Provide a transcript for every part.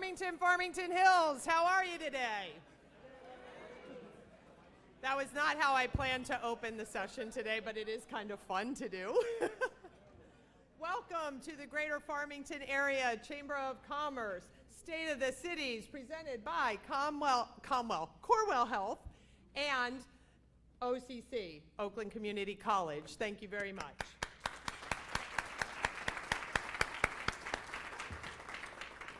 Farmington, Farmington Hills, how are you today? That was not how I planned to open the session today, but it is kind of fun to do. Welcome to the Greater Farmington Area Chamber of Commerce State of the Cities, presented by Corewell Health and OCC, Oakland Community College. Thank you very much.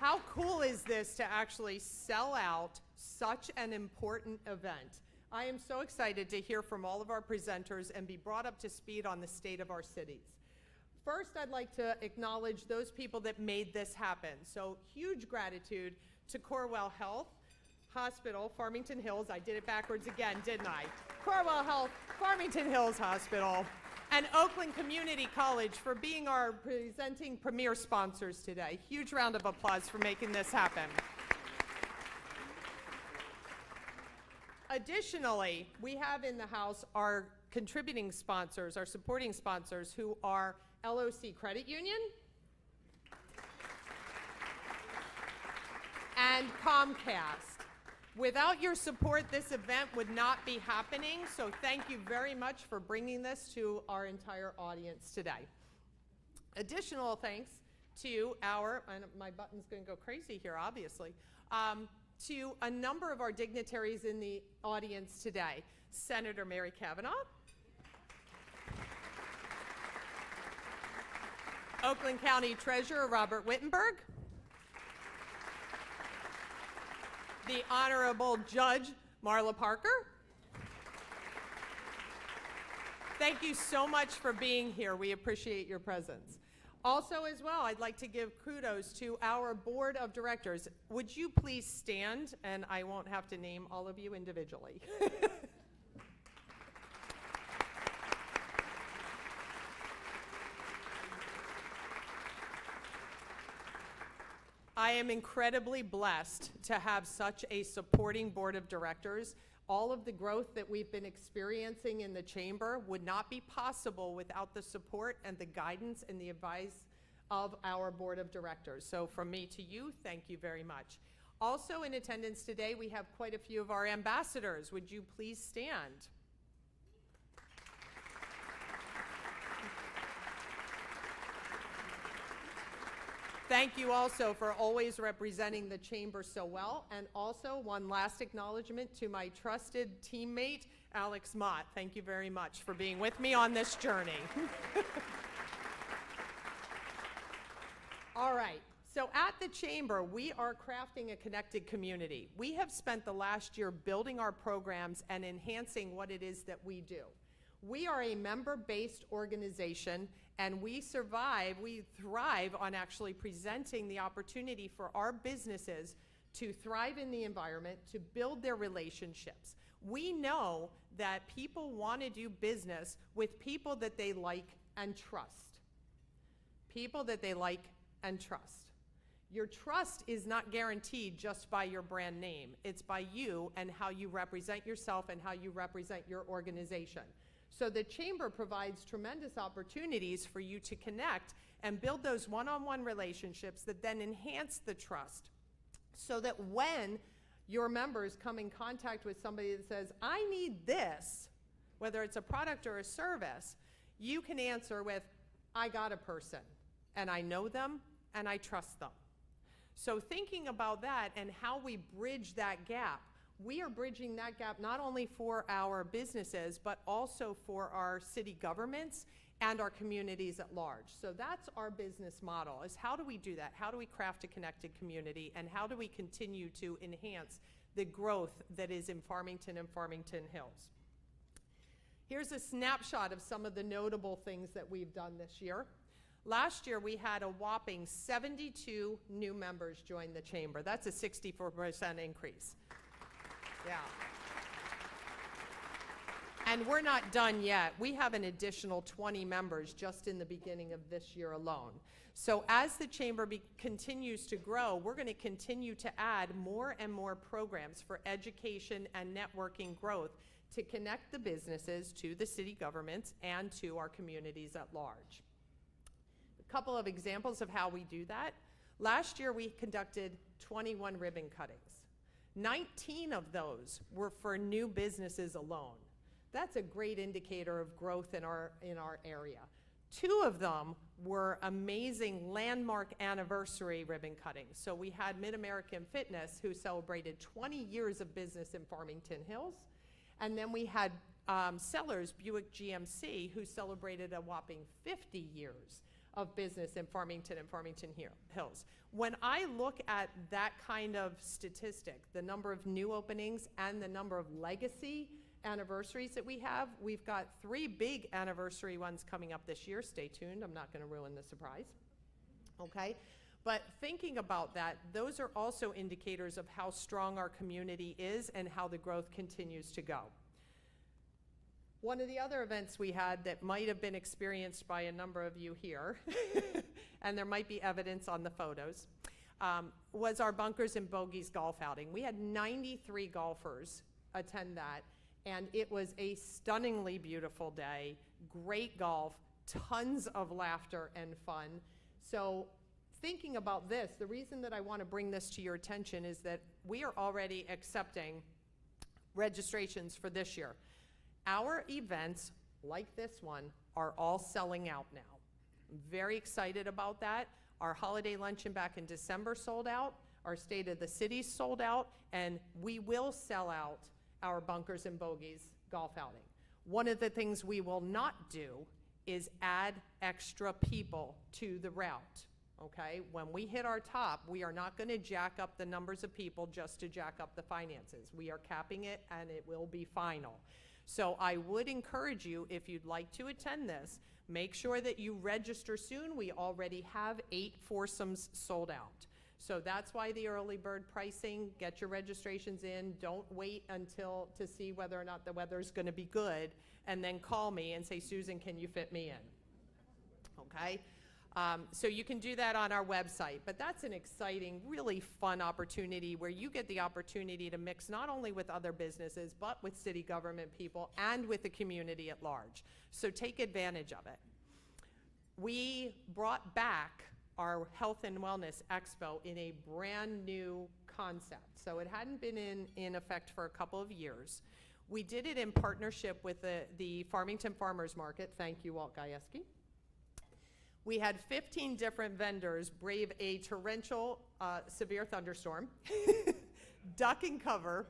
How cool is this to actually sell out such an important event? I am so excited to hear from all of our presenters and be brought up to speed on the state of our cities. First, I'd like to acknowledge those people that made this happen. So huge gratitude to Corewell Health Hospital, Farmington Hills. I did it backwards again, didn't I? Corewell Health, Farmington Hills Hospital, and Oakland Community College for being our presenting premier sponsors today. Huge round of applause for making this happen. Additionally, we have in the house our contributing sponsors, our supporting sponsors, who are LOC Credit Union and Comcast. Without your support, this event would not be happening, so thank you very much for bringing this to our entire audience today. Additional thanks to our, and my button's going to go crazy here, obviously, to a number of our dignitaries in the audience today. Senator Mary Cavanaugh, Oakland County Treasurer Robert Wittenberg, the Honorable Judge Marla Parker. Thank you so much for being here. We appreciate your presence. Also as well, I'd like to give kudos to our board of directors. Would you please stand, and I won't have to name all of you individually. I am incredibly blessed to have such a supporting board of directors. All of the growth that we've been experiencing in the chamber would not be possible without the support and the guidance and the advice of our board of directors. So from me to you, thank you very much. Also in attendance today, we have quite a few of our ambassadors. Would you please stand? Thank you also for always representing the chamber so well. And also one last acknowledgement to my trusted teammate, Alex Mott. Thank you very much for being with me on this journey. All right, so at the chamber, we are crafting a connected community. We have spent the last year building our programs and enhancing what it is that we do. We are a member-based organization, and we thrive on actually presenting the opportunity for our businesses to thrive in the environment, to build their relationships. We know that people want to do business with people that they like and trust. People that they like and trust. Your trust is not guaranteed just by your brand name. It's by you and how you represent yourself and how you represent your organization. So the chamber provides tremendous opportunities for you to connect and build those one-on-one relationships that then enhance the trust, so that when your members come in contact with somebody that says, I need this, whether it's a product or a service, you can answer with, I got a person, and I know them, and I trust them. So thinking about that and how we bridge that gap, we are bridging that gap not only for our businesses, but also for our city governments and our communities at large. So that's our business model, is how do we do that? How do we craft a connected community, and how do we continue to enhance the growth that is in Farmington and Farmington Hills? Here's a snapshot of some of the notable things that we've done this year. Last year, we had a whopping 72 new members join the chamber. That's a 64% increase. Yeah. And we're not done yet. We have an additional 20 members just in the beginning of this year alone. So as the chamber continues to grow, we're going to continue to add more and more programs for education and networking growth to connect the businesses to the city governments and to our communities at large. A couple of examples of how we do that. Last year, we conducted 21 ribbon cuttings. 19 of those were for new businesses alone. That's a great indicator of growth in our area. 2 of them were amazing landmark anniversary ribbon cuttings. So we had Mid-American Fitness, who celebrated 20 years of business in Farmington Hills. And then we had Sellers Buick GMC, who celebrated a whopping 50 years of business in Farmington and Farmington Hills. When I look at that kind of statistic, the number of new openings and the number of legacy anniversaries that we have, we've got 3 big anniversary ones coming up this year. Stay tuned, I'm not going to ruin the surprise. Okay, but thinking about that, those are also indicators of how strong our community is and how the growth continues to go. One of the other events we had that might have been experienced by a number of you here, and there might be evidence on the photos, was our Bunkers and Bogies golf outing. We had 93 golfers attend that, and it was a stunningly beautiful day, great golf, tons of laughter and fun. So thinking about this, the reason that I want to bring this to your attention is that we are already accepting registrations for this year. Our events, like this one, are all selling out now. I'm very excited about that. Our holiday luncheon back in December sold out. Our State of the City sold out, and we will sell out our Bunkers and Bogies golf outing. One of the things we will not do is add extra people to the route, okay? When we hit our top, we are not going to jack up the numbers of people just to jack up the finances. We are capping it, and it will be final. So I would encourage you, if you'd like to attend this, make sure that you register soon. We already have 8 foursomes sold out. So that's why the early bird pricing, get your registrations in. Don't wait until to see whether or not the weather's going to be good, and then call me and say, Susan, can you fit me in? Okay? So you can do that on our website, but that's an exciting, really fun opportunity where you get the opportunity to mix not only with other businesses, but with city government people and with the community at large. So take advantage of it. We brought back our Health and Wellness Expo in a brand new concept. So it hadn't been in effect for a couple of years. We did it in partnership with the Farmington Farmers Market. Thank you, Walt Gajewski. We had 15 different vendors brave a torrential, severe thunderstorm, duck and cover,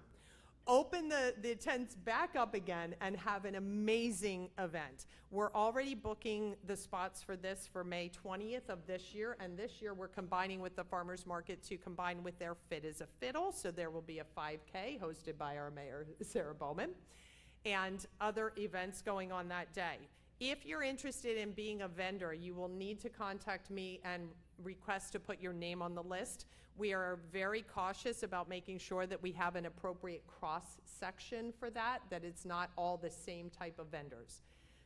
open the tents back up again, and have an amazing event. We're already booking the spots for this for May 20th of this year, and this year we're combining with the Farmers Market to combine with their Fit as a Fiddle, so there will be a 5K hosted by our Mayor, Sarah Bowman, and other events going on that day. If you're interested in being a vendor, you will need to contact me and request to put your name on the list. We are very cautious about making sure that we have an appropriate cross-section for that it's not all the same type of vendors.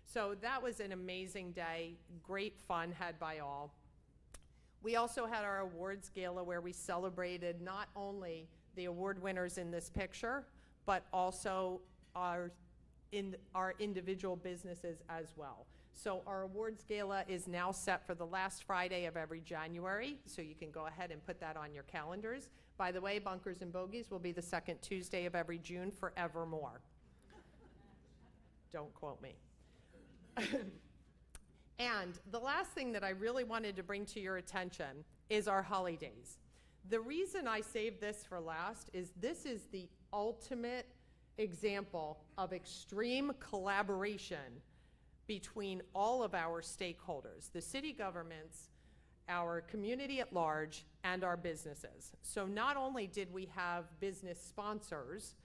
So that was an amazing day, great fun had by all. We also had our awards gala where we celebrated not only the award winners in this picture, but also our individual businesses as well. So our awards gala is now set for the last Friday of every January, so you can go ahead and put that on your calendars. By the way, Bunkers and Bogies will be the second Tuesday of every June forevermore. Don't quote me. And the last thing that I really wanted to bring to your attention is our holidays. The reason I saved this for last is this is the ultimate example of extreme collaboration between all of our stakeholders, the city governments, our community at large, and our businesses. So not only did we have business sponsors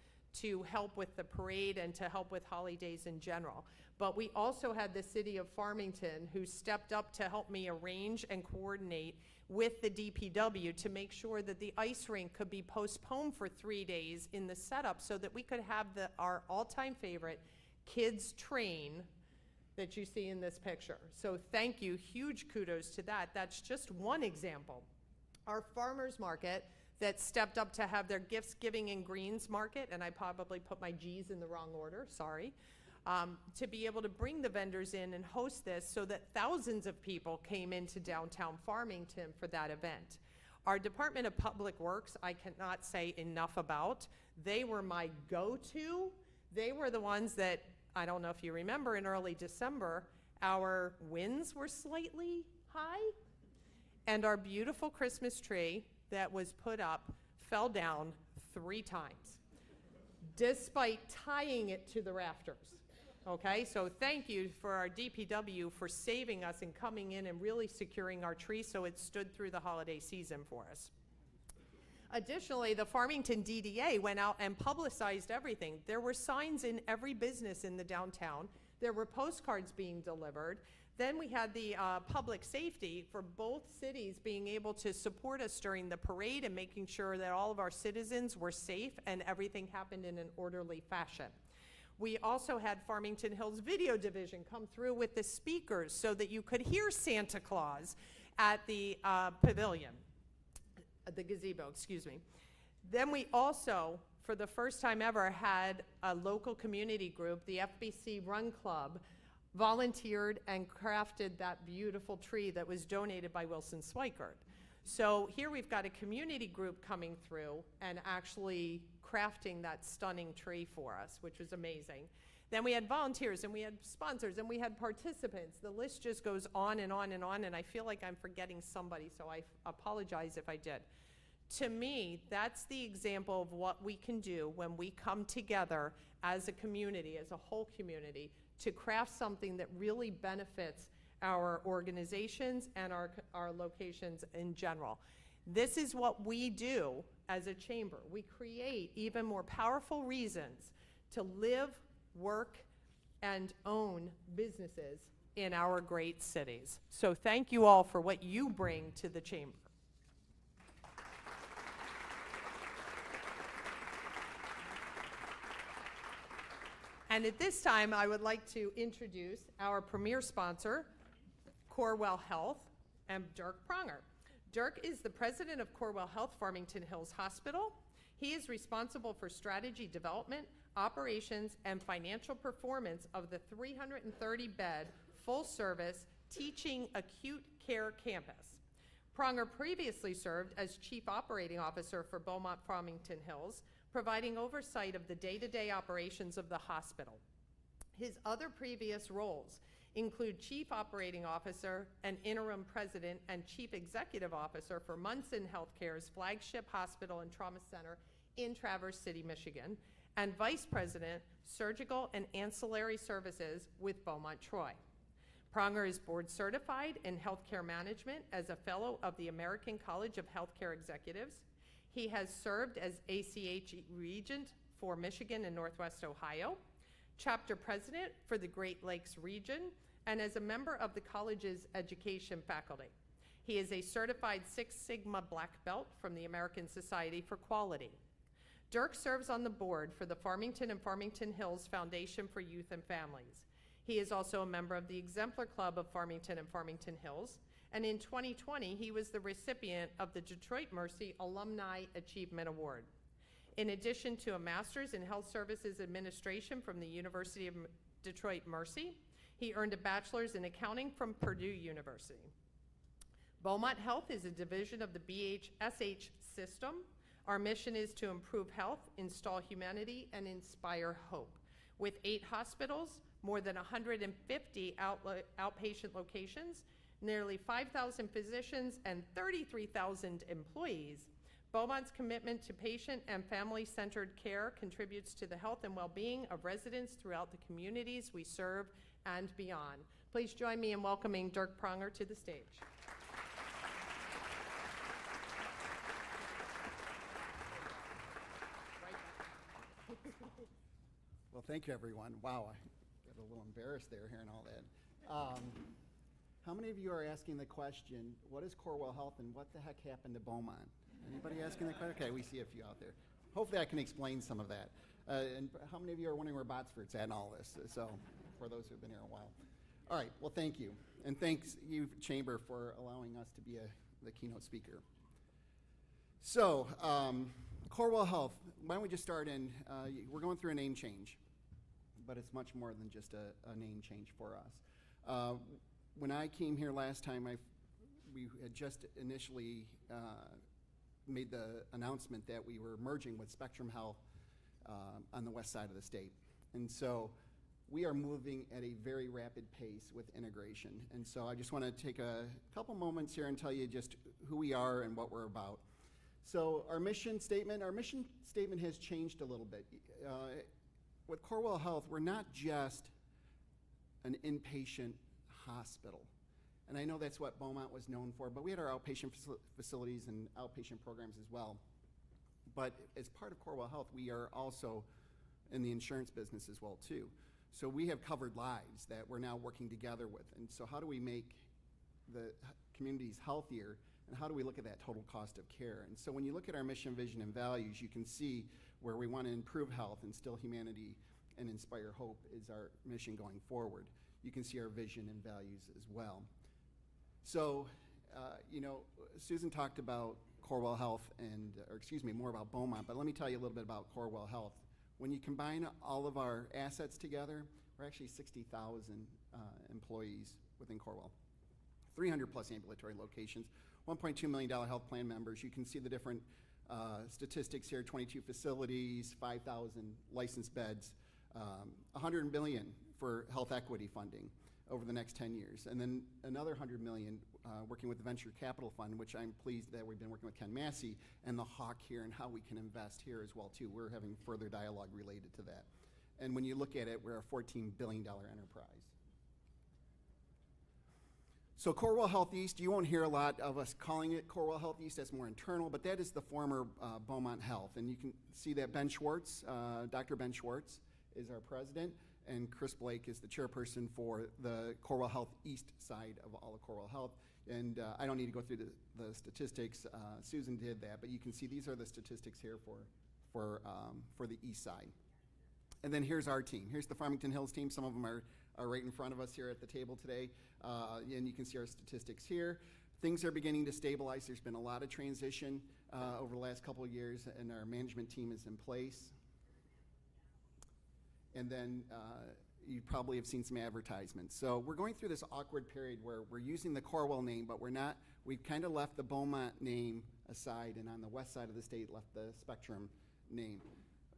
to help with the parade and to help with holidays in general, but we also had the city of Farmington who stepped up to help me arrange and coordinate with the DPW to make sure that the ice rink could be postponed for 3 days in the setup so that we could have our all-time favorite kids train that you see in this picture. So thank you, huge kudos to that. That's just one example. Our farmers market that stepped up to have their gifts giving and greens market, and I probably put my G's in the wrong order, sorry, to be able to bring the vendors in and host this so that thousands of people came into downtown Farmington for that event. Our Department of Public Works, I cannot say enough about. They were my go-to. They were the ones that, I don't know if you remember, in early December, our winds were slightly high, and our beautiful Christmas tree that was put up fell down 3 times, despite tying it to the rafters. Okay, so thank you for our DPW for saving us and coming in and really securing our tree so it stood through the holiday season for us. Additionally, the Farmington DDA went out and publicized everything. There were signs in every business in the downtown. There were postcards being delivered. Then we had the public safety for both cities being able to support us during the parade and making sure that all of our citizens were safe and everything happened in an orderly fashion. We also had Farmington Hills Video Division come through with the speakers so that you could hear Santa Claus at the pavilion, the gazebo, excuse me. Then we also, for the first time ever, had a local community group, the FBC Run Club, volunteered and crafted that beautiful tree that was donated by Wilson Swikert. So here we've got a community group coming through and actually crafting that stunning tree for us, which was amazing. Then we had volunteers and we had sponsors and we had participants. The list just goes on and on and on, and I feel like I'm forgetting somebody, so I apologize if I did. To me, that's the example of what we can do when we come together as a community, as a whole community, to craft something that really benefits our organizations and our locations in general. This is what we do as a chamber. We create even more powerful reasons to live, work, and own businesses in our great cities. So thank you all for what you bring to the chamber. And at this time, I would like to introduce our premier sponsor, Corewell Health, and Dirk Pronger. Dirk is the president of Corewell Health Farmington Hills Hospital. He is responsible for strategy development, operations, and financial performance of the 330-bed, full-service, teaching acute care campus. Pronger previously served as Chief Operating Officer for Beaumont Farmington Hills, providing oversight of the day-to-day operations of the hospital. His other previous roles include Chief Operating Officer and Interim President and Chief Executive Officer for Munson Healthcare's flagship hospital and trauma center in Traverse City, Michigan, and Vice President, Surgical and Ancillary Services with Beaumont Troy. Pronger is board certified in healthcare management as a fellow of the American College of Healthcare Executives. He has served as ACH Regent for Michigan and Northwest Ohio, chapter president for the Great Lakes region, and as a member of the college's education faculty. He is a certified Six Sigma Black Belt from the American Society for Quality. Dirk serves on the board for the Farmington and Farmington Hills Foundation for Youth and Families. He is also a member of the Exemplar Club of Farmington and Farmington Hills, and in 2020, he was the recipient of the Detroit Mercy Alumni Achievement Award. In addition to a master's in health services administration from the University of Detroit Mercy, he earned a bachelor's in accounting from Purdue University. Beaumont Health is a division of the BHSH system. Our mission is to improve health, install humanity, and inspire hope. With 8 hospitals, more than 150 outpatient locations, nearly 5,000 physicians, and 33,000 employees, Beaumont's commitment to patient and family-centered care contributes to the health and well-being of residents throughout the communities we serve and beyond. Please join me in welcoming Dirk Pronger to the stage. Well, thank you, everyone. Wow, I got a little embarrassed there hearing all that. How many of you are asking the question, what is Corewell Health and what the heck happened to Beaumont? Anybody asking the question? Okay, we see a few out there. Hopefully I can explain some of that. And how many of you are wondering where Botsford's at in all this? So, for those who have been here a while. All right, well, thank you. And thanks, you, Chamber, for allowing us to be the keynote speaker. So, Corewell Health, why don't we just start in, we're going through a name change, but it's much more than just a name change for us. When I came here last time, we had just initially made the announcement that we were merging with Spectrum Health on the west side of the state. And so we are moving at a very rapid pace with integration. And so I just want to take a couple moments here and tell you just who we are and what we're about. So our mission statement has changed a little bit. With Corewell Health, we're not just an inpatient hospital. And I know that's what Beaumont was known for, but we had our outpatient facilities and outpatient programs as well. But as part of Corewell Health, we are also in the insurance business as well too. So we have covered lives that we're now working together with. And so how do we make the communities healthier, and how do we look at that total cost of care? And so when you look at our mission, vision, and values, you can see where we want to improve health, instill humanity, and inspire hope is our mission going forward. You can see our vision and values as well. So, Susan talked about Corewell Health more about Beaumont, but let me tell you a little bit about Corewell Health. When you combine all of our assets together, we're actually 60,000 employees within Corewell. 300 plus ambulatory locations, $1.2 million health plan members. You can see the different statistics here, 22 facilities, 5,000 licensed beds, $100 million for health equity funding over the next 10 years. And then another $100 million working with the Venture Capital Fund, which I'm pleased that we've been working with Ken Massey and the Hawk here and how we can invest here as well too. We're having further dialogue related to that. And when you look at it, we're a $14 billion enterprise. So Corewell Health East, you won't hear a lot of us calling it Corewell Health East. That's more internal, but that is the former Beaumont Health. And you can see that Ben Schwartz, Dr. Ben Schwartz is our president, and Chris Blake is the chairperson for the Corewell Health East side of all of Corewell Health. And I don't need to go through the statistics. Susan did that, but you can see these are the statistics here for the east side. And then here's our team. Here's the Farmington Hills team. Some of them are right in front of us here at the table today. And you can see our statistics here. Things are beginning to stabilize. There's been a lot of transition over the last couple of years, and our management team is in place. And then you probably have seen some advertisements. So we're going through this awkward period where we're using the Corewell name, but we've kind of left the Beaumont name aside, and on the west side of the state left the Spectrum name.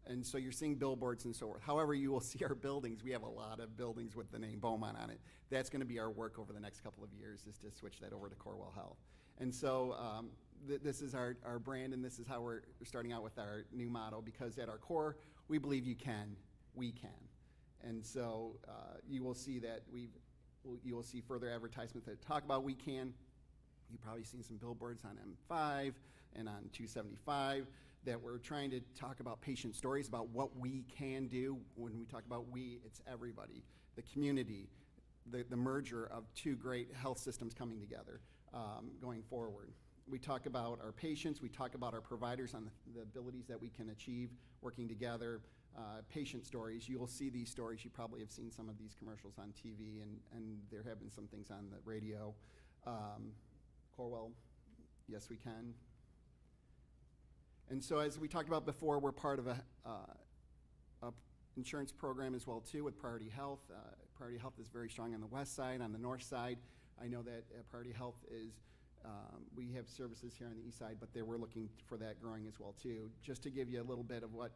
And so you're seeing billboards and so forth. However, you will see our buildings. We have a lot of buildings with the name Beaumont on it. That's going to be our work over the next couple of years, is to switch that over to Corewell Health. And so this is our brand, and this is how we're starting out with our new motto, because at our core, we believe you can, we can. And so you will see that you will see further advertisements that talk about we can. You've probably seen some billboards on M5 and on 275 that we're trying to talk about patient stories about what we can do. When we talk about we, it's everybody, the community, the merger of two great health systems coming together going forward. We talk about our patients, we talk about our providers on the abilities that we can achieve working together. Patient stories, you will see these stories. You probably have seen some of these commercials on TV, and there have been some things on the radio. Corewell, yes we can. And so as we talked about before, we're part of a insurance program as well too with Priority Health. Priority Health is very strong on the west side. On the north side, I know that Priority Health is, we have services here on the east side, but we're looking for that growing as well too. Just to give you a little bit of what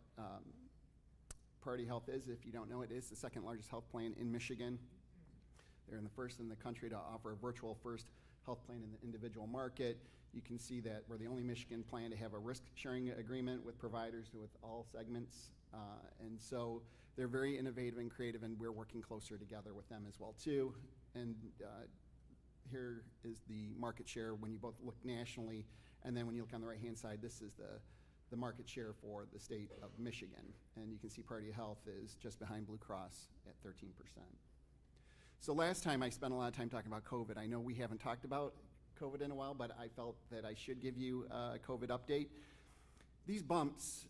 Priority Health is, if you don't know, it is the second largest health plan in Michigan. They're the first in the country to offer a virtual first health plan in the individual market. You can see that we're the only Michigan plan to have a risk-sharing agreement with providers with all segments. And so they're very innovative and creative, and we're working closer together with them as well too. And here is the market share when you both look nationally, and then when you look on the right-hand side, this is the market share for the state of Michigan. And you can see Priority Health is just behind Blue Cross at 13%. So last time I spent a lot of time talking about COVID. I know we haven't talked about COVID in a while, but I felt that I should give you a COVID update. These bumps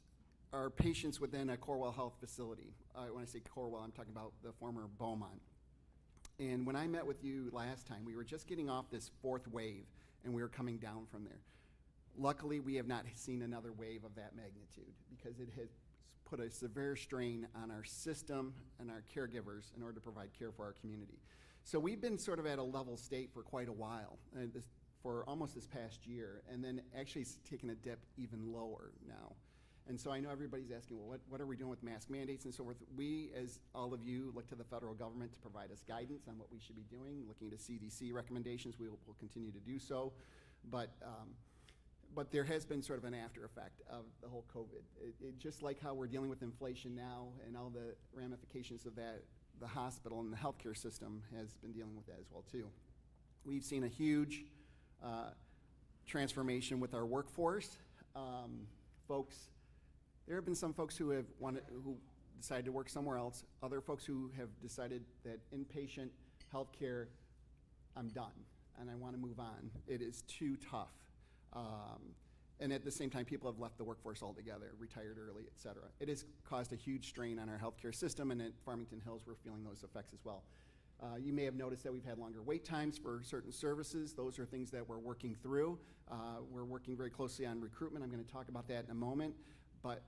are patients within a Corewell Health facility. When I say Corewell, I'm talking about the former Beaumont. And when I met with you last time, we were just getting off this fourth wave, and we were coming down from there. Luckily, we have not seen another wave of that magnitude, because it has put a severe strain on our system and our caregivers in order to provide care for our community. So we've been sort of at a level state for quite a while. for almost this past year, and then actually it's taken a dip even lower now. And so I know everybody's asking, well, what are we doing with mask mandates and so forth? We, as all of you, look to the federal government to provide us guidance on what we should be doing. Looking to CDC recommendations, we will continue to do so. But there has been sort of an after effect of the whole COVID. Just like how we're dealing with inflation now and all the ramifications of that, the hospital and the healthcare system has been dealing with that as well too. We've seen a huge transformation with our workforce. There have been some folks who decided to work somewhere else, other folks who have decided that inpatient healthcare, I'm done, and I want to move on. It is too tough. And at the same time, people have left the workforce altogether, retired early, et cetera. It has caused a huge strain on our healthcare system, and at Farmington Hills, we're feeling those effects as well. You may have noticed that we've had longer wait times for certain services. Those are things that we're working through. We're working very closely on recruitment. I'm going to talk about that in a moment. But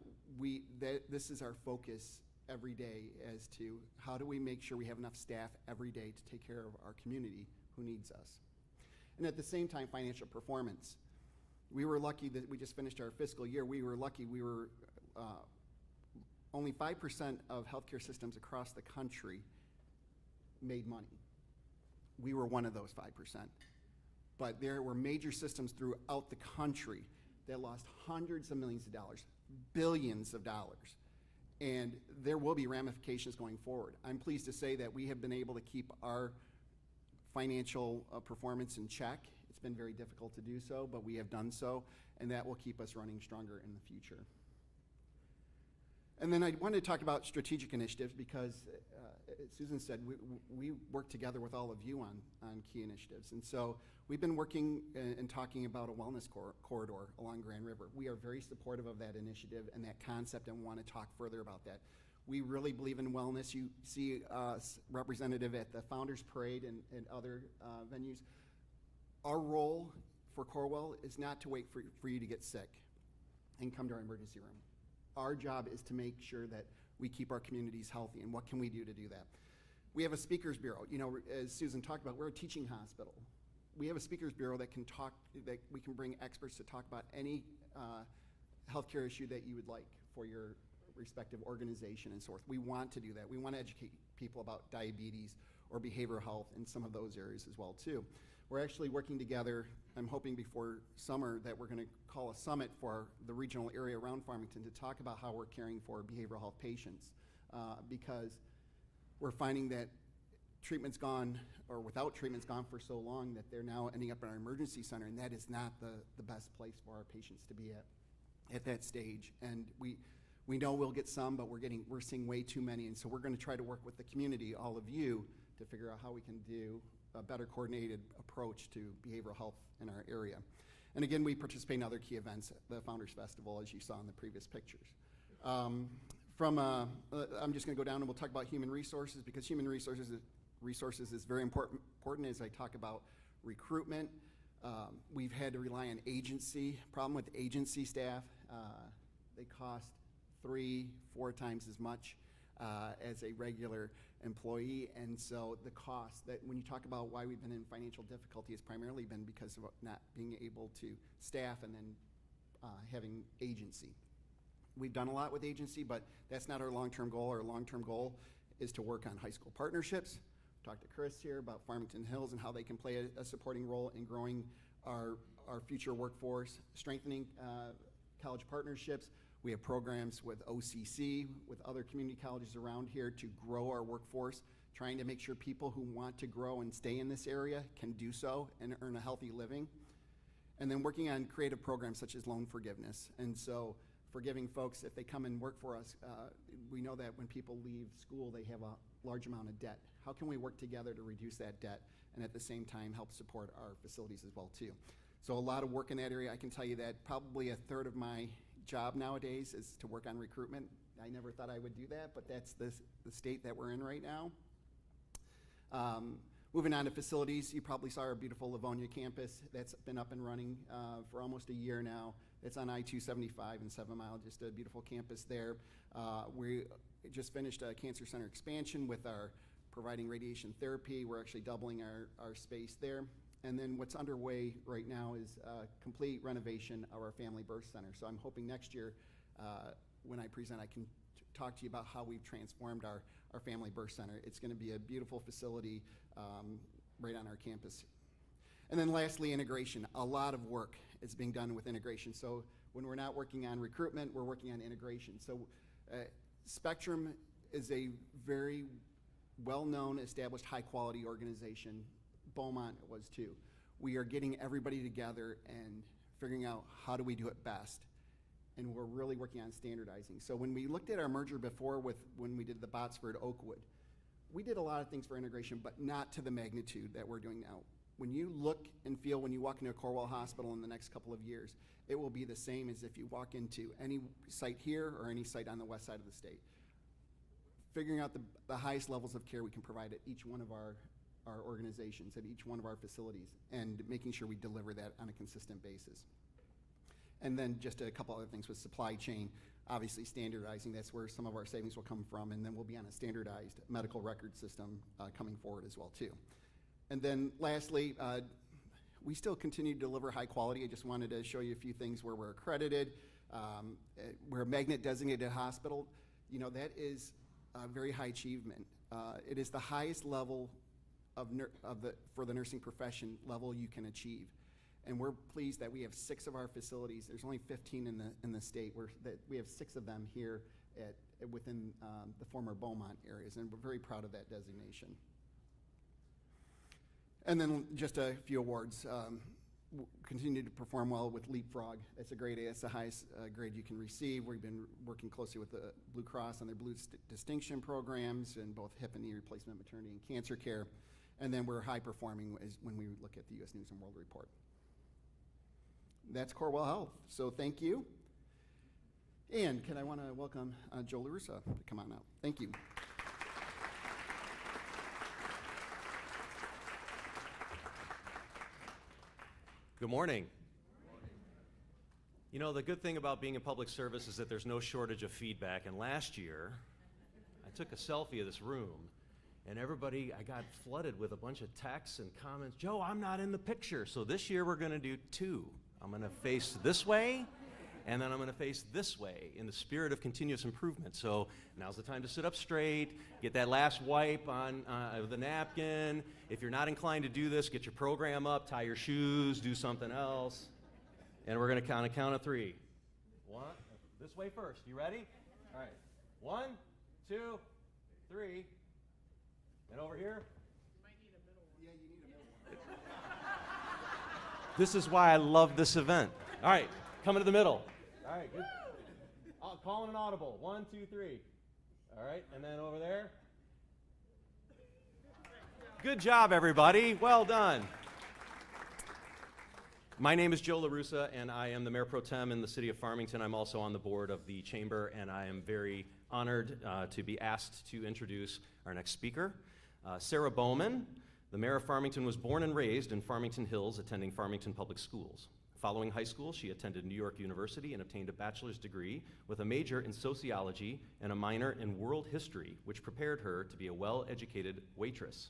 this is our focus every day as to how do we make sure we have enough staff every day to take care of our community who needs us. And at the same time, financial performance. We were lucky that we just finished our fiscal year. We were lucky only 5% of healthcare systems across the country made money. We were one of those 5%. But there were major systems throughout the country that lost hundreds of millions of dollars, billions of dollars. And there will be ramifications going forward. I'm pleased to say that we have been able to keep our financial performance in check. It's been very difficult to do so, but we have done so, and that will keep us running stronger in the future. And then I wanted to talk about strategic initiatives because, as Susan said, we work together with all of you on key initiatives. And so we've been working and talking about a wellness corridor along Grand River. We are very supportive of that initiative and that concept and want to talk further about that. We really believe in wellness. You see us representative at the Founders Parade and other venues. Our role for Corewell is not to wait for you to get sick and come to our emergency room. Our job is to make sure that we keep our communities healthy, and what can we do to do that? We have a speakers bureau. You know, as Susan talked about, we're a teaching hospital. We have a speakers bureau that we can bring experts to talk about any healthcare issue that you would like for your respective organization and so forth. We want to do that. We want to educate people about diabetes or behavioral health in some of those areas as well too. We're actually working together. I'm hoping before summer that we're going to call a summit for the regional area around Farmington to talk about how we're caring for behavioral health patients because we're finding that treatment's gone, or without treatment's gone for so long that they're now ending up in our emergency center, and that is not the best place for our patients to be at that stage. And we know we'll get some, but we're seeing way too many, and so we're going to try to work with the community, all of you, to figure out how we can do a better coordinated approach to behavioral health in our area. And again, we participate in other key events, the Founders Festival, as you saw in the previous pictures. I'm just going to go down and we'll talk about human resources because human resources is very important as I talk about recruitment. We've had to rely on agency. Problem with agency staff, they cost 3-4 times as much as a regular employee, and so the cost that when you talk about why we've been in financial difficulty has primarily been because of not being able to staff and then having agency. We've done a lot with agency, but that's not our long-term goal. Our long-term goal is to work on high school partnerships. Talk to Chris here about Farmington Hills and how they can play a supporting role in growing our future workforce, strengthening college partnerships. We have programs with OCC, with other community colleges around here to grow our workforce, trying to make sure people who want to grow and stay in this area can do so and earn a healthy living. And then working on creative programs such as loan forgiveness. And so forgiving folks, if they come and work for us, we know that when people leave school, they have a large amount of debt. How can we work together to reduce that debt and at the same time help support our facilities as well too? So a lot of work in that area. I can tell you that probably a third of my job nowadays is to work on recruitment. I never thought I would do that, but that's the state that we're in right now. Moving on to facilities, you probably saw our beautiful Livonia campus. That's been up and running for almost a year now. It's on I-275 and 7 Mile, just a beautiful campus there. We just finished a cancer center expansion with our providing radiation therapy. We're actually doubling our space there. And then what's underway right now is complete renovation of our family birth center. So I'm hoping next year, when I present, I can talk to you about how we've transformed our family birth center. It's going to be a beautiful facility right on our campus. And then lastly, integration. A lot of work is being done with integration. So when we're not working on recruitment, we're working on integration. So Spectrum is a very well-known, established, high-quality organization. Beaumont was too. We are getting everybody together and figuring out how do we do it best. And we're really working on standardizing. So when we looked at our merger before when we did the Botsford Oakwood, we did a lot of things for integration, but not to the magnitude that we're doing now. When you look and feel when you walk into a Corewell Hospital in the next couple of years, it will be the same as if you walk into any site here or any site on the west side of the state. Figuring out the highest levels of care we can provide at each one of our organizations, at each one of our facilities, and making sure we deliver that on a consistent basis. And then just a couple other things with supply chain, obviously standardizing, that's where some of our savings will come from, and then we'll be on a standardized medical record system coming forward as well too. And then lastly, we still continue to deliver high quality. I just wanted to show you a few things where we're accredited. We're a magnet designated hospital. You know, that is a very high achievement. It is the highest level for the nursing profession level you can achieve. And we're pleased that we have 6 of our facilities. There's only 15 in the state. We have 6 of them here within the former Beaumont areas, and we're very proud of that designation. And then just a few awards. Continue to perform well with Leapfrog. It's a grade A. It's the highest grade you can receive. We've been working closely with the Blue Cross on their Blue Distinction programs in both hip and knee replacement, maternity, and cancer care. And then we're high performing when we look at the U.S. News and World Report. That's Corewell Health. So thank you. And I want to welcome Joe LaRussa to come on out. Thank you. Good morning. You know, the good thing about being in public service is that there's no shortage of feedback. And last year, I took a selfie of this room, and I got flooded with a bunch of texts and comments. Joe, I'm not in the picture. So this year we're going to do 2. I'm going to face this way, and then I'm going to face this way in the spirit of continuous improvement. So now's the time to sit up straight, get that last wipe on the napkin. If you're not inclined to do this, get your program up, tie your shoes, do something else. And we're going to count of 3. 1, this way first. You ready? All right. 1, 2, 3. And over here? You might need a middle one. Yeah, you need a middle one. This is why I love this event. All right, coming to the middle. All right, good. Calling an audible. 1, 2, 3. All right, and then over there. Good job, everybody. Well done. My name is Joe LaRussa, and I am the Mayor Pro Tem in the city of Farmington. I'm also on the board of the Chamber, and I am very honored to be asked to introduce our next speaker. Sarah Bowman, the Mayor of Farmington, was born and raised in Farmington Hills, attending Farmington Public Schools. Following high school, she attended New York University and obtained a bachelor's degree with a major in sociology and a minor in world history, which prepared her to be a well-educated waitress,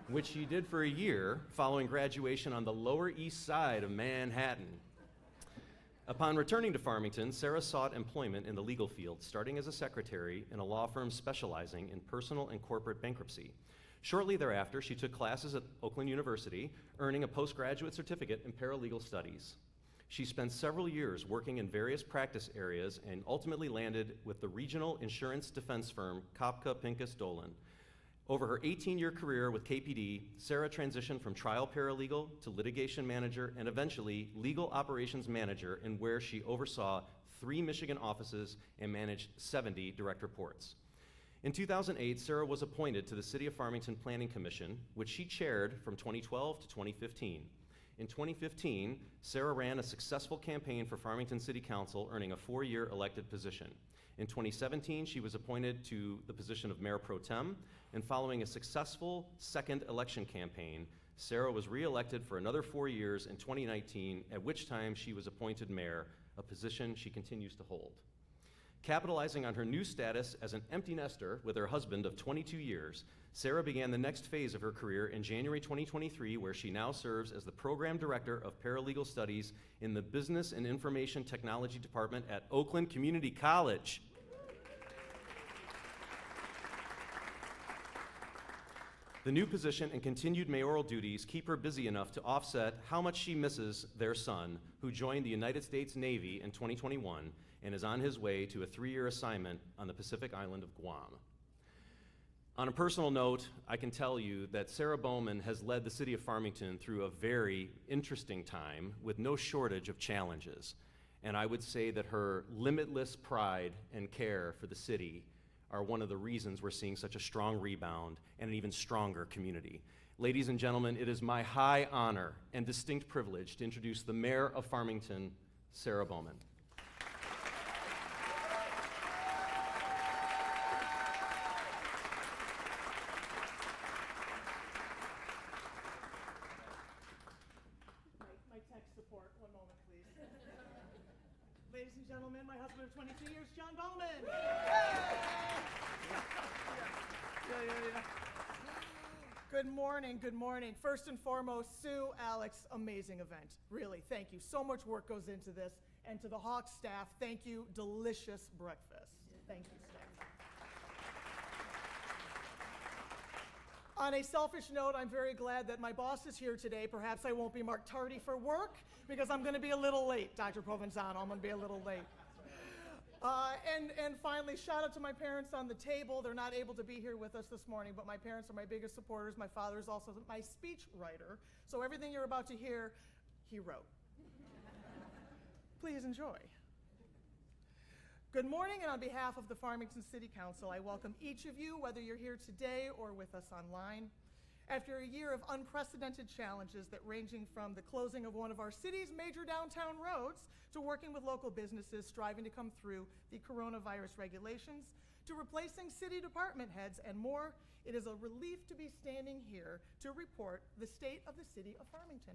which she did for a year following graduation on the Lower East Side of Manhattan. Upon returning to Farmington, Sarah sought employment in the legal field, starting as a secretary in a law firm specializing in personal and corporate bankruptcy. Shortly thereafter, she took classes at Oakland University, earning a postgraduate certificate in paralegal studies. She spent several years working in various practice areas and ultimately landed with the regional insurance defense firm Kopka Pincus Dolan. Over her 18-year career with KPD, Sarah transitioned from trial paralegal to litigation manager and eventually legal operations manager, in where she oversaw 3 Michigan offices and managed 70 direct reports. In 2008, Sarah was appointed to the City of Farmington Planning Commission, which she chaired from 2012 to 2015. In 2015, Sarah ran a successful campaign for Farmington City Council, earning a 4-year elected position. In 2017, she was appointed to the position of Mayor Pro Tem, and following a successful second election campaign, Sarah was re-elected for another 4 years in 2019, at which time she was appointed mayor, a position she continues to hold. Capitalizing on her new status as an empty nester with her husband of 22 years, Sarah began the next phase of her career in January 2023, where she now serves as the Program Director of Paralegal Studies in the Business and Information Technology Department at Oakland Community College. The new position and continued mayoral duties keep her busy enough to offset how much she misses their son, who joined the United States Navy in 2021 and is on his way to a 3-year assignment on the Pacific island of Guam. On a personal note, I can tell you that Sarah Bowman has led the city of Farmington through a very interesting time with no shortage of challenges. And I would say that her limitless pride and care for the city are one of the reasons we're seeing such a strong rebound and an even stronger community. Ladies and gentlemen, it is my high honor and distinct privilege to introduce the Mayor of Farmington, Sarah Bowman. My tech support, one moment, please. Ladies and gentlemen, my husband of 22 years, John Bowman. Yeah. Good morning, good morning. First and foremost, Sue, Alex, amazing event. Really, thank you. So much work goes into this. And to the Hawks staff, thank you. Delicious breakfast. Thank you, staff. On a selfish note, I'm very glad that my boss is here today. Perhaps I won't be marked tardy for work because I'm going to be a little late, Dr. Provenzano. I'm going to be a little late. And finally, shout out to my parents on the table. They're not able to be here with us this morning, but my parents are my biggest supporters. My father is also my speech writer. So everything you're about to hear, he wrote. Please enjoy. Good morning, and on behalf of the Farmington City Council, I welcome each of you, whether you're here today or with us online. After a year of unprecedented challenges that ranging from the closing of one of our city's major downtown roads to working with local businesses striving to come through the coronavirus regulations, to replacing city department heads and more, it is a relief to be standing here to report the state of the city of Farmington.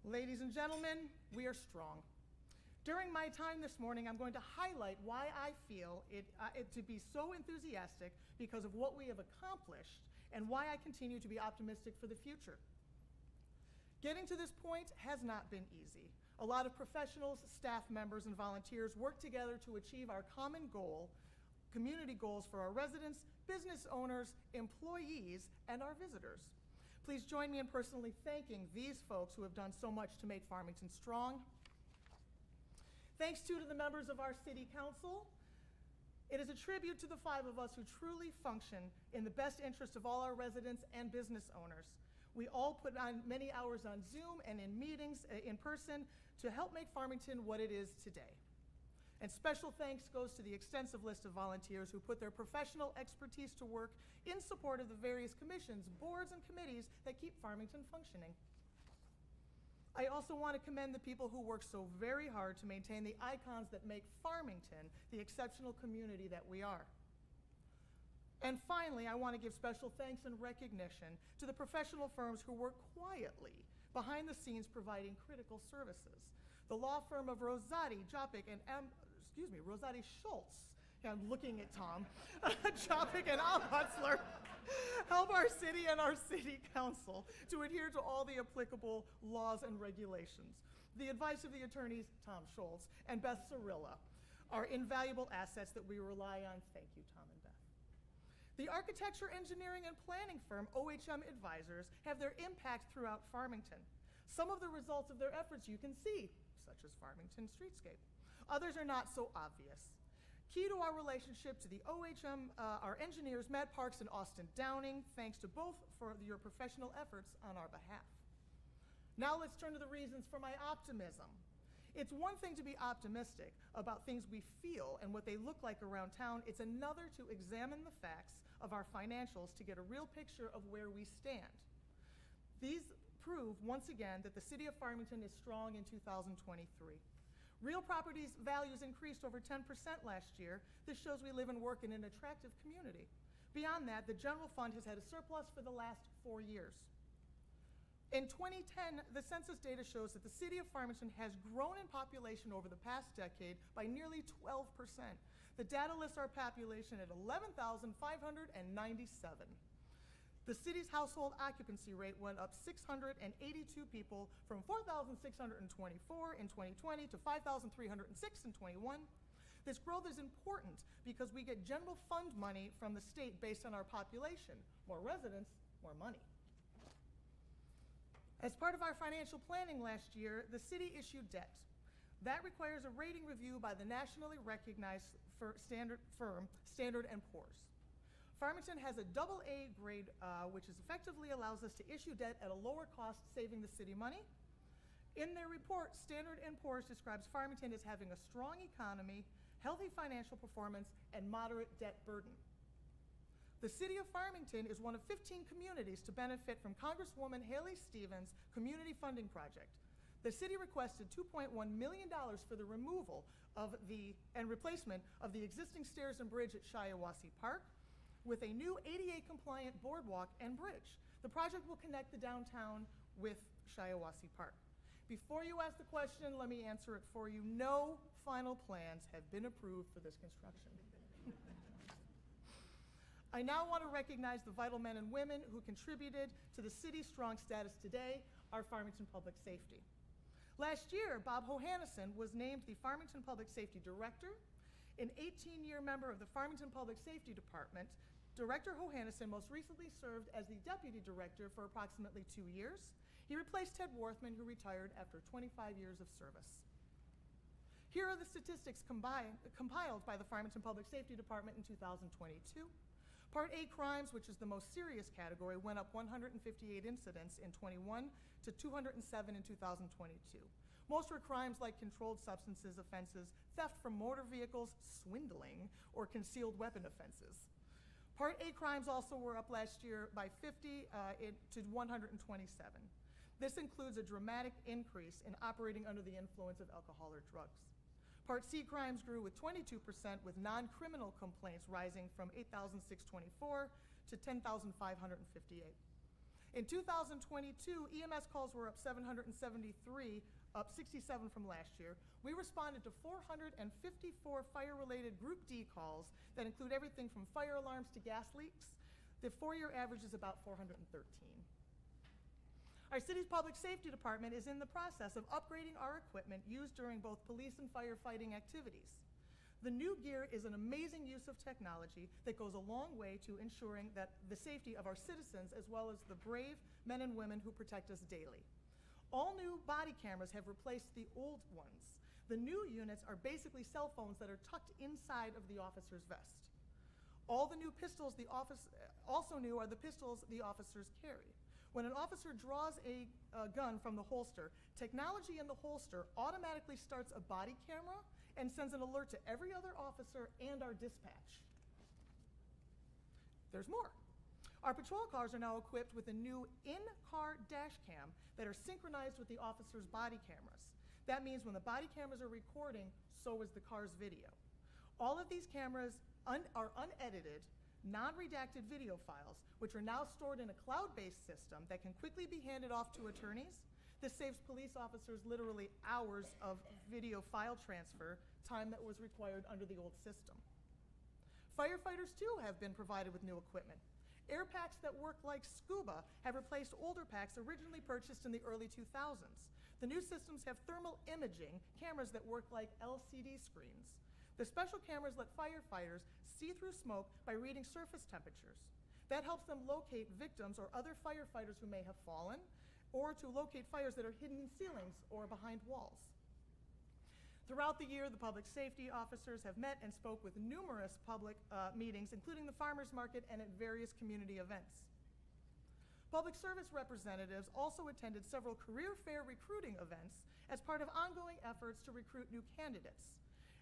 Ladies and gentlemen, we are strong. During my time this morning, I'm going to highlight why I feel it to be so enthusiastic because of what we have accomplished and why I continue to be optimistic for the future. Getting to this point has not been easy. A lot of professionals, staff members, and volunteers work together to achieve our common goal, community goals for our residents, business owners, employees, and our visitors. Please join me in personally thanking these folks who have done so much to make Farmington strong. Thanks to the members of our City Council. It is a tribute to the 5 of us who truly function in the best interest of all our residents and business owners. We all put on many hours on Zoom and in meetings in person to help make Farmington what it is today. And special thanks goes to the extensive list of volunteers who put their professional expertise to work in support of the various commissions, boards, and committees that keep Farmington functioning. I also want to commend the people who work so very hard to maintain the icons that make Farmington the exceptional community that we are. And finally, I want to give special thanks and recognition to the professional firms who work quietly behind the scenes providing critical services. The law firm of Rosati, Jopik, and Rosati Schultz. Yeah, I'm looking at Tom. Jopik and Alhutzler help our city and our city council to adhere to all the applicable laws and regulations. The advice of the attorneys, Tom Schultz and Beth Cirilla, are invaluable assets that we rely on. Thank you, Tom and Beth. The architecture, engineering, and planning firm, OHM Advisors, have their impact throughout Farmington. Some of the results of their efforts you can see, such as Farmington Streetscape. Others are not so obvious. Key to our relationship to the OHM, our engineers, Matt Parks and Austin Downing, thanks to both for your professional efforts on our behalf. Now let's turn to the reasons for my optimism. It's one thing to be optimistic about things we feel and what they look like around town. It's another to examine the facts of our financials to get a real picture of where we stand. These prove once again that the city of Farmington is strong in 2023. Real properties values increased over 10% last year. This shows we live and work in an attractive community. Beyond that, the general fund has had a surplus for the last 4 years. In 2010, the census data shows that the city of Farmington has grown in population over the past decade by nearly 12%. The data lists our population at 11,597. The city's household occupancy rate went up 682 people from 4,624 in 2020 to 5,306 in 21. This growth is important because we get general fund money from the state based on our population. More residents, more money. As part of our financial planning last year, the city issued debt. That requires a rating review by the nationally recognized standard firm, Standard & Poor's. Farmington has a AA grade, which effectively allows us to issue debt at a lower cost, saving the city money. In their report, Standard & Poor's describes Farmington as having a strong economy, healthy financial performance, and moderate debt burden. The city of Farmington is one of 15 communities to benefit from Congresswoman Haley Stevens' community funding project. The city requested $2.1 million for the removal and replacement of the existing stairs and bridge at Shiawassee Park with a new ADA-compliant boardwalk and bridge. The project will connect the downtown with Shiawassee Park. Before you ask the question, let me answer it for you. No final plans have been approved for this construction. I now want to recognize the vital men and women who contributed to the city's strong status today, our Farmington Public Safety. Last year, Bob Hohannison was named the Farmington Public Safety Director. An 18-year member of the Farmington Public Safety Department, Director Hohannison most recently served as the Deputy Director for approximately 2 years. He replaced Ted Worthman, who retired after 25 years of service. Here are the statistics compiled by the Farmington Public Safety Department in 2022. Part A crimes, which is the most serious category, went up 158 incidents in 21 to 207 in 2022. Most were crimes like controlled substances offenses, theft from motor vehicles, swindling, or concealed weapon offenses. Part A crimes also were up last year by 50 to 127. This includes a dramatic increase in operating under the influence of alcohol or drugs. Part C crimes grew with 22%, with non-criminal complaints rising from 8,624 to 10,558. In 2022, EMS calls were up 773, up 67 from last year. We responded to 454 fire-related Group D calls that include everything from fire alarms to gas leaks. The 4-year average is about 413. Our city's public safety department is in the process of upgrading our equipment used during both police and firefighting activities. The new gear is an amazing use of technology that goes a long way to ensuring that the safety of our citizens, as well as the brave men and women who protect us daily. All new body cameras have replaced the old ones. The new units are basically cell phones that are tucked inside of the officer's vest. All the new pistols also new are the pistols the officers carry. When an officer draws a gun from the holster, technology in the holster automatically starts a body camera and sends an alert to every other officer and our dispatch. There's more. Our patrol cars are now equipped with a new in-car dash cam that are synchronized with the officer's body cameras. That means when the body cameras are recording, so is the car's video. All of these cameras are unedited, non-redacted video files, which are now stored in a cloud-based system that can quickly be handed off to attorneys. This saves police officers literally hours of video file transfer, time that was required under the old system. Firefighters, too, have been provided with new equipment. Air packs that work like scuba have replaced older packs originally purchased in the early 2000s. The new systems have thermal imaging cameras that work like LCD screens. The special cameras let firefighters see through smoke by reading surface temperatures. That helps them locate victims or other firefighters who may have fallen, or to locate fires that are hidden in ceilings or behind walls. Throughout the year, the public safety officers have met and spoke with numerous public meetings, including the farmers market and at various community events. Public service representatives also attended several career fair recruiting events as part of ongoing efforts to recruit new candidates.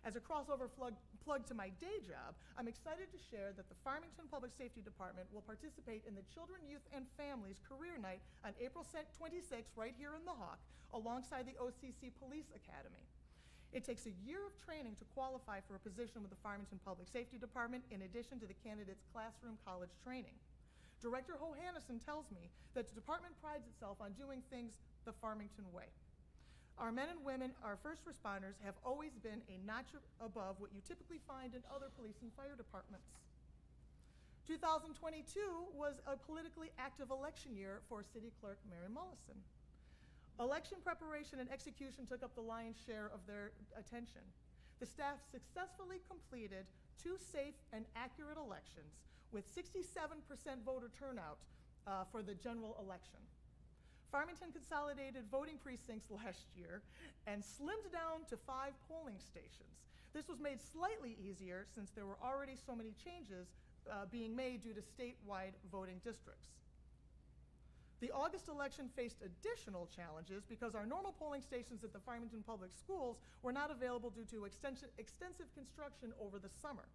As a crossover plug to my day job, I'm excited to share that the Farmington Public Safety Department will participate in the Children, Youth, and Families Career Night on April 26th right here in the Hawk, alongside the OCC Police Academy. It takes a year of training to qualify for a position with the Farmington Public Safety Department, in addition to the candidate's classroom college training. Director Hohannison tells me that the department prides itself on doing things the Farmington way. Our men and women, our first responders, have always been a notch above what you typically find in other police and fire departments. 2022 was a politically active election year for City Clerk Mary Mullison. Election preparation and execution took up the lion's share of their attention. The staff successfully completed 2 safe and accurate elections with 67% voter turnout for the general election. Farmington consolidated voting precincts last year and slimmed down to 5 polling stations. This was made slightly easier since there were already so many changes being made due to statewide voting districts. The August election faced additional challenges because our normal polling stations at the Farmington Public Schools were not available due to extensive construction over the summer.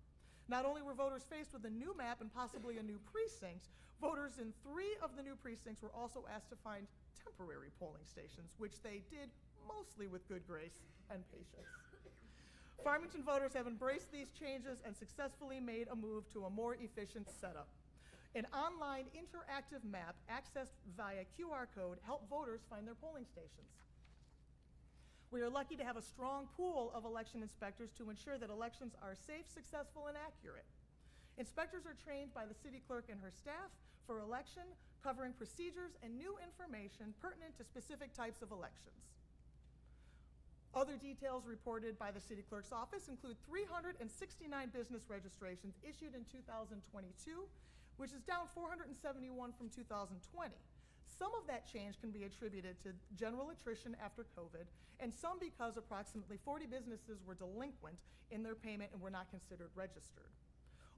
Not only were voters faced with a new map and possibly a new precinct, voters in 3 of the new precincts were also asked to find temporary polling stations, which they did mostly with good grace and patience. Farmington voters have embraced these changes and successfully made a move to a more efficient setup. An online interactive map accessed via QR code helped voters find their polling stations. We are lucky to have a strong pool of election inspectors to ensure that elections are safe, successful, and accurate. Inspectors are trained by the city clerk and her staff for election, covering procedures and new information pertinent to specific types of elections. Other details reported by the city clerk's office include 369 business registrations issued in 2022, which is down 471 from 2020. Some of that change can be attributed to general attrition after COVID, and some because approximately 40 businesses were delinquent in their payment and were not considered registered.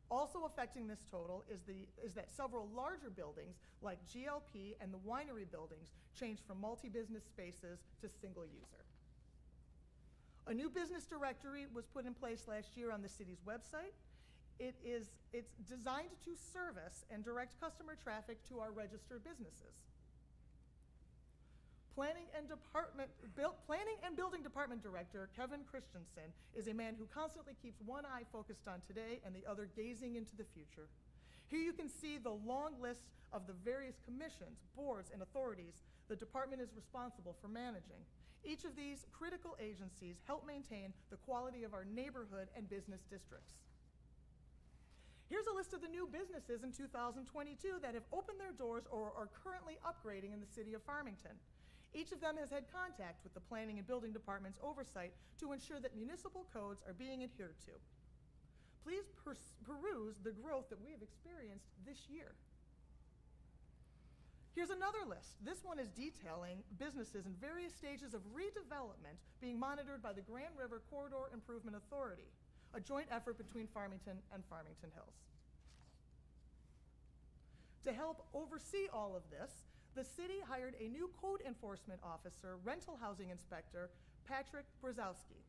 Also affecting this total is that several larger buildings, like GLP and the winery buildings, changed from multi-business spaces to single user. A new business directory was put in place last year on the city's website. It's designed to service and direct customer traffic to our registered businesses. Planning and Building Department Director Kevin Christensen is a man who constantly keeps one eye focused on today and the other gazing into the future. Here you can see the long list of the various commissions, boards, and authorities the department is responsible for managing. Each of these critical agencies help maintain the quality of our neighborhood and business districts. Here's a list of the new businesses in 2022 that have opened their doors or are currently upgrading in the city of Farmington. Each of them has had contact with the Planning and Building Department's oversight to ensure that municipal codes are being adhered to. Please peruse the growth that we have experienced this year. Here's another list. This one is detailing businesses in various stages of redevelopment being monitored by the Grand River Corridor Improvement Authority, a joint effort between Farmington and Farmington Hills. To help oversee all of this, the city hired a new code enforcement officer, rental housing inspector, Patrick Brzezowski.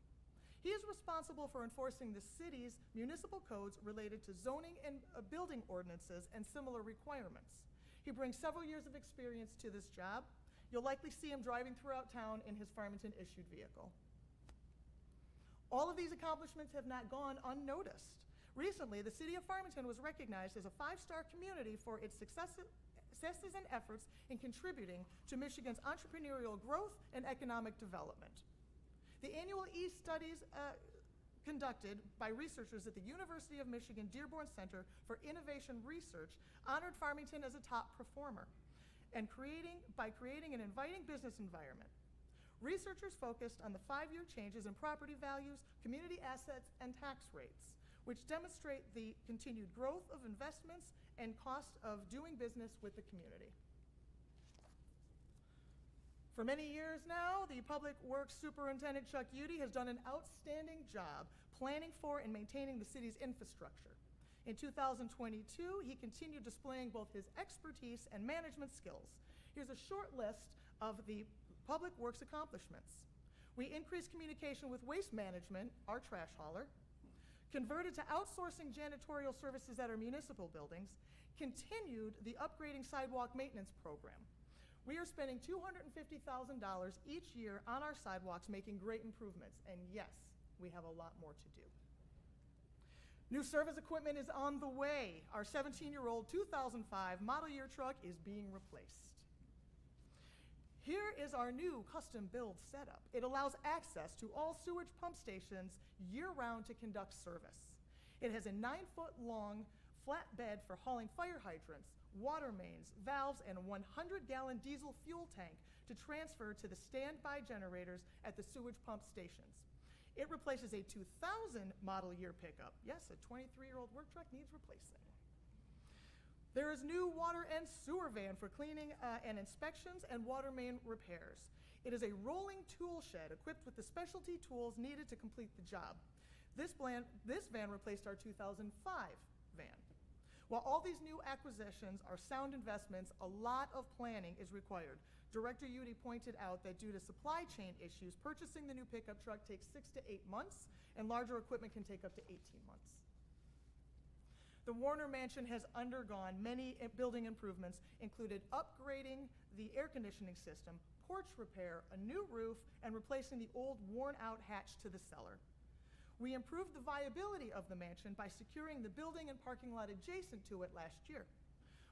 He is responsible for enforcing the city's municipal codes related to zoning and building ordinances and similar requirements. He brings several years of experience to this job. You'll likely see him driving throughout town in his Farmington-issued vehicle. All of these accomplishments have not gone unnoticed. Recently, the city of Farmington was recognized as a 5-star community for its successes and efforts in contributing to Michigan's entrepreneurial growth and economic development. The annual e-studies conducted by researchers at the University of Michigan Dearborn Center for Innovation Research honored Farmington as a top performer and by creating an inviting business environment. Researchers focused on the 5-year changes in property values, community assets, and tax rates, which demonstrate the continued growth of investments and cost of doing business with the community. For many years now, the Public Works Superintendent Chuck Udy has done an outstanding job planning for and maintaining the city's infrastructure. In 2022, he continued displaying both his expertise and management skills. Here's a short list of the Public Works accomplishments. We increased communication with Waste Management, our trash hauler, converted to outsourcing janitorial services at our municipal buildings, continued the upgrading sidewalk maintenance program. We are spending $250,000 each year on our sidewalks, making great improvements, and yes, we have a lot more to do. New service equipment is on the way. Our 17-year-old 2005 model year truck is being replaced. Here is our new custom build setup. It allows access to all sewage pump stations year-round to conduct service. It has a 9-foot-long flatbed for hauling fire hydrants, water mains, valves, and a 100-gallon diesel fuel tank to transfer to the standby generators at the sewage pump stations. It replaces a 2000 model year pickup. Yes, a 23-year-old work truck needs replacing. There is new water and sewer van for cleaning and inspections and water main repairs. It is a rolling tool shed equipped with the specialty tools needed to complete the job. This van replaced our 2005 van. While all these new acquisitions are sound investments, a lot of planning is required. Director Udy pointed out that due to supply chain issues, purchasing the new pickup truck takes 6 to 8 months, and larger equipment can take up to 18 months. The Warner Mansion has undergone many building improvements, included upgrading the air conditioning system, porch repair, a new roof, and replacing the old worn-out hatch to the cellar. We improved the viability of the mansion by securing the building and parking lot adjacent to it last year.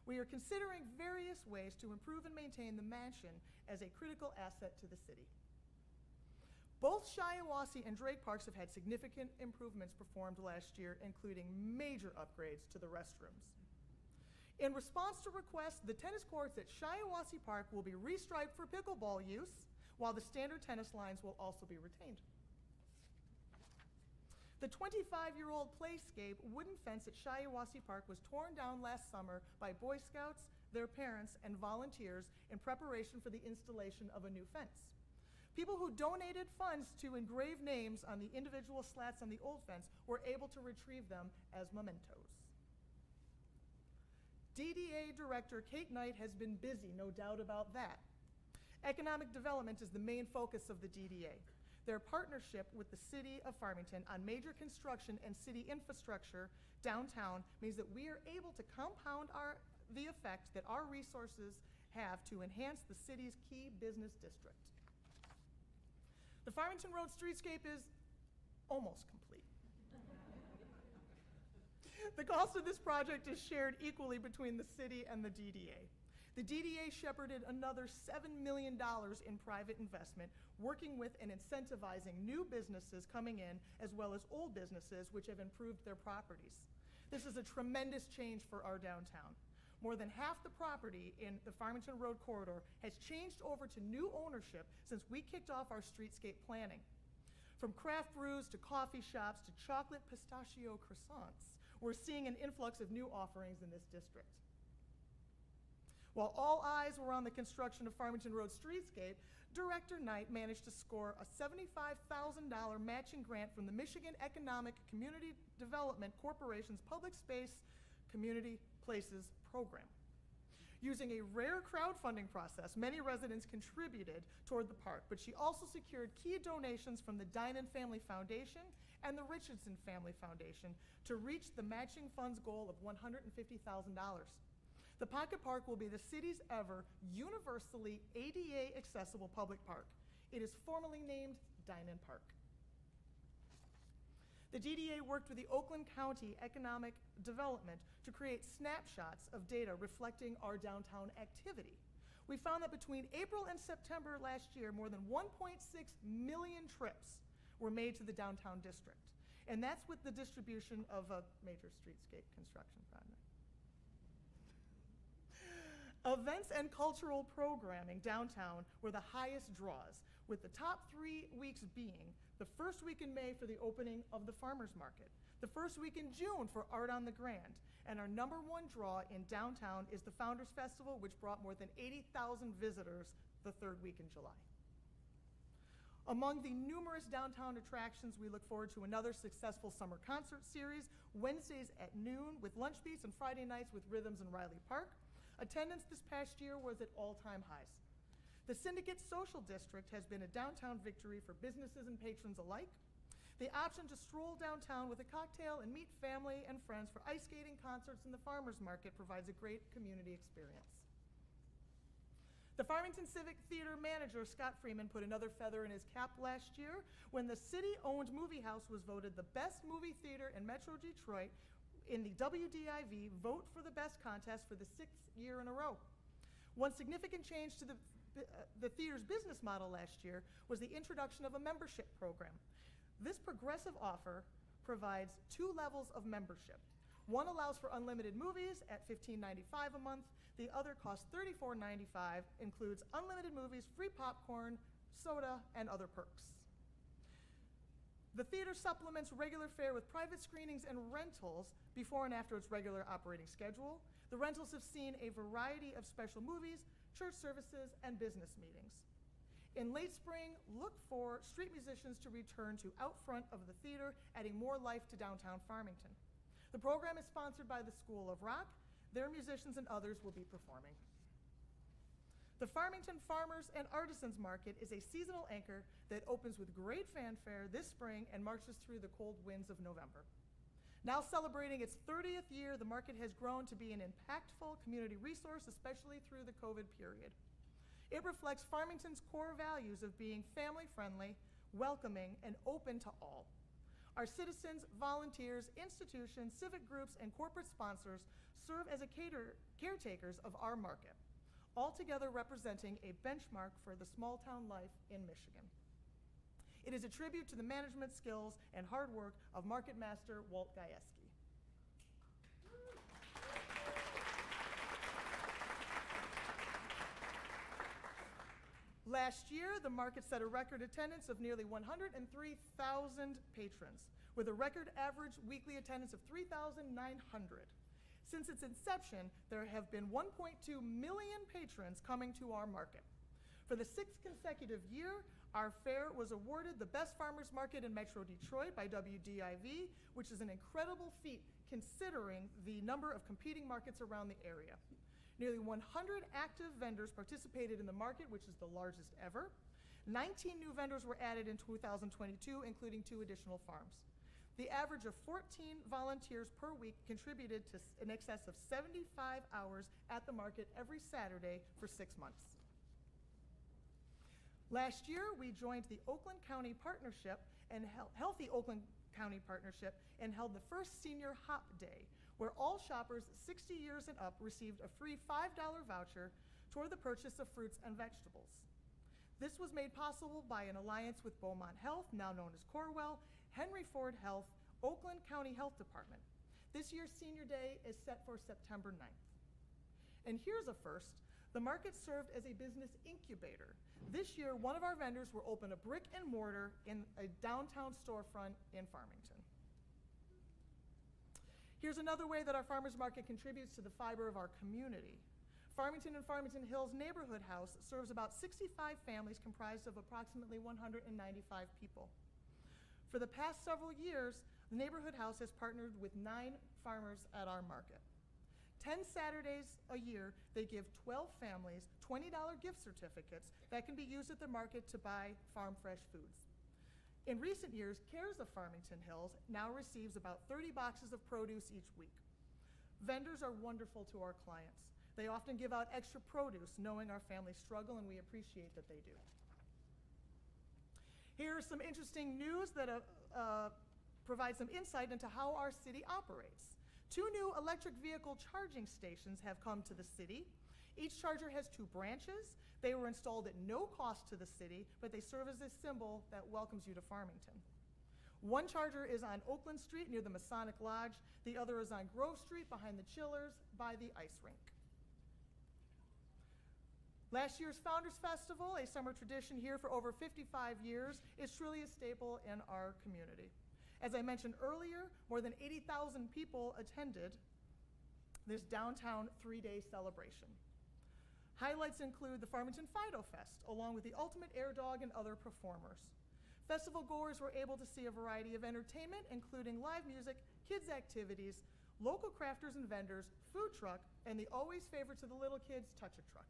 We are considering various ways to improve and maintain the mansion as a critical asset to the city. Both Shiawassee and Drake Parks have had significant improvements performed last year, including major upgrades to the restrooms. In response to requests, the tennis courts at Shiawassee Park will be restriped for pickleball use, while the standard tennis lines will also be retained. The 25-year-old playscape wooden fence at Shiawassee Park was torn down last summer by Boy Scouts, their parents, and volunteers in preparation for the installation of a new fence. People who donated funds to engrave names on the individual slats on the old fence were able to retrieve them as mementos. DDA Director Kate Knight has been busy, no doubt about that. Economic development is the main focus of the DDA. Their partnership with the City of Farmington on major construction and city infrastructure downtown means that we are able to compound the effect that our resources have to enhance the city's key business district. The Farmington Road streetscape is almost complete. The cost of this project is shared equally between the city and the DDA. The DDA shepherded another $7 million in private investment, working with and incentivizing new businesses coming in, as well as old businesses which have improved their properties. This is a tremendous change for our downtown. More than half the property in the Farmington Road corridor has changed over to new ownership since we kicked off our streetscape planning. From craft brews to coffee shops to chocolate pistachio croissants, we're seeing an influx of new offerings in this district. While all eyes were on the construction of Farmington Road streetscape, Director Knight managed to score a $75,000 matching grant from the Michigan Economic Community Development Corporation's Public Space Community Places program. Using a rare crowdfunding process, many residents contributed toward the park, but she also secured key donations from the Dinan Family Foundation and the Richardson Family Foundation to reach the matching funds goal of $150,000. The Pocket Park will be the city's ever universally ADA accessible public park. It is formally named Dinan Park. The DDA worked with the Oakland County Economic Development to create snapshots of data reflecting our downtown activity. We found that between April and September last year, more than 1.6 million trips were made to the downtown district. And that's with the distribution of a major streetscape construction project. Events and cultural programming downtown were the highest draws, with the top 3 weeks being the first week in May for the opening of the Farmers Market, the first week in June for Art on the Grand, and our #1 draw in downtown is the Founders Festival, which brought more than 80,000 visitors the 3rd week in July. Among the numerous downtown attractions, we look forward to another successful summer concert series, Wednesdays at noon with lunch beats and Friday nights with Rhythms in Riley Park. Attendance this past year was at all-time highs. The Syndicate Social District has been a downtown victory for businesses and patrons alike. The option to stroll downtown with a cocktail and meet family and friends for ice skating, concerts, and the farmers market provides a great community experience. The Farmington Civic Theater manager, Scott Freeman, put another feather in his cap last year when the city-owned movie house was voted the best movie theater in Metro Detroit in the WDIV Vote for the Best contest for the 6th year in a row. One significant change to the theater's business model last year was the introduction of a membership program. This progressive offer provides 2 levels of membership. One allows for unlimited movies at $15.95 a month. The other costs $34.95, includes unlimited movies, free popcorn, soda, and other perks. The theater supplements regular fare with private screenings and rentals before and after its regular operating schedule. The rentals have seen a variety of special movies, church services, and business meetings. In late spring, look for street musicians to return to out front of the theater, adding more life to downtown Farmington. The program is sponsored by the School of Rock. Their musicians and others will be performing. The Farmington Farmers and Artisans Market is a seasonal anchor that opens with great fanfare this spring and marches through the cold winds of November. Now celebrating its 30th year, the market has grown to be an impactful community resource, especially through the COVID period. It reflects Farmington's core values of being family-friendly, welcoming, and open to all. Our citizens, volunteers, institutions, civic groups, and corporate sponsors serve as caretakers of our market, altogether representing a benchmark for the small-town life in Michigan. It is a tribute to the management skills and hard work of Market Master Walt Gajewski. Last year, the market set a record attendance of nearly 103,000 patrons, with a record average weekly attendance of 3,900. Since its inception, there have been 1.2 million patrons coming to our market. For the 6th consecutive year, our fair was awarded the Best Farmers Market in Metro Detroit by WDIV, which is an incredible feat considering the number of competing markets around the area. Nearly 100 active vendors participated in the market, which is the largest ever. 19 new vendors were added in 2022, including 2 additional farms. The average of 14 volunteers per week contributed to in excess of 75 hours at the market every Saturday for 6 months. Last year, we joined the Oakland County Partnership and Healthy Oakland County Partnership and held the first Senior Hop Day, where all shoppers 60 years and up received a free $5 voucher toward the purchase of fruits and vegetables. This was made possible by an alliance with Beaumont Health, now known as Corewell, Henry Ford Health, Oakland County Health Department. This year's Senior Day is set for September 9th. And here's a first. The market served as a business incubator. This year, one of our vendors will open a brick and mortar in a downtown storefront in Farmington. Here's another way that our farmers market contributes to the fiber of our community. Farmington and Farmington Hills Neighborhood House serves about 65 families comprised of approximately 195 people. For the past several years, the Neighborhood House has partnered with 9 farmers at our market. 10 Saturdays a year, they give 12 families $20 gift certificates that can be used at the market to buy farm fresh foods. In recent years, CARES of Farmington Hills now receives about 30 boxes of produce each week. Vendors are wonderful to our clients. They often give out extra produce, knowing our families struggle, and we appreciate that they do. Here's some interesting news that provides some insight into how our city operates. 2 new electric vehicle charging stations have come to the city. Each charger has 2 branches. They were installed at no cost to the city, but they serve as a symbol that welcomes you to Farmington. One charger is on Oakland Street near the Masonic Lodge. The other is on Grove Street behind the Chillers by the ice rink. Last year's Founders Festival, a summer tradition here for over 55 years, is truly a staple in our community. As I mentioned earlier, more than 80,000 people attended this downtown 3-day celebration. Highlights include the Farmington Fido Fest, along with the Ultimate Air Dog and other performers. Festival goers were able to see a variety of entertainment, including live music, kids' activities, local crafters and vendors, food truck, and the always favorite to the little kids, Touch-a-Truck.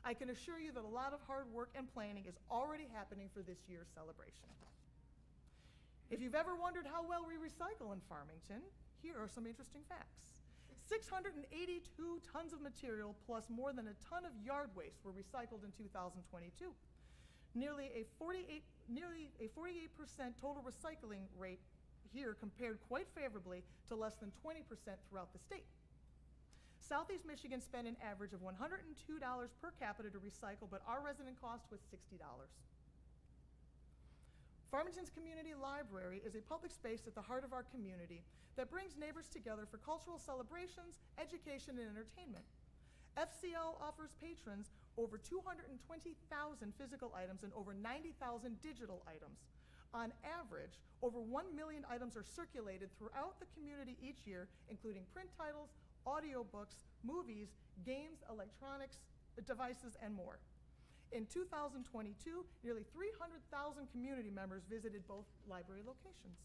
I can assure you that a lot of hard work and planning is already happening for this year's celebration. If you've ever wondered how well we recycle in Farmington, here are some interesting facts. 682 tons of material plus more than a ton of yard waste were recycled in 2022. Nearly a 48% total recycling rate here compared quite favorably to less than 20% throughout the state. Southeast Michigan spent an average of $102 per capita to recycle, but our resident cost was $60. Farmington's Community Library is a public space at the heart of our community that brings neighbors together for cultural celebrations, education, and entertainment. FCL offers patrons over 220,000 physical items and over 90,000 digital items. On average, over 1 million items are circulated throughout the community each year, including print titles, audiobooks, movies, games, electronics, devices, and more. In 2022, nearly 300,000 community members visited both library locations.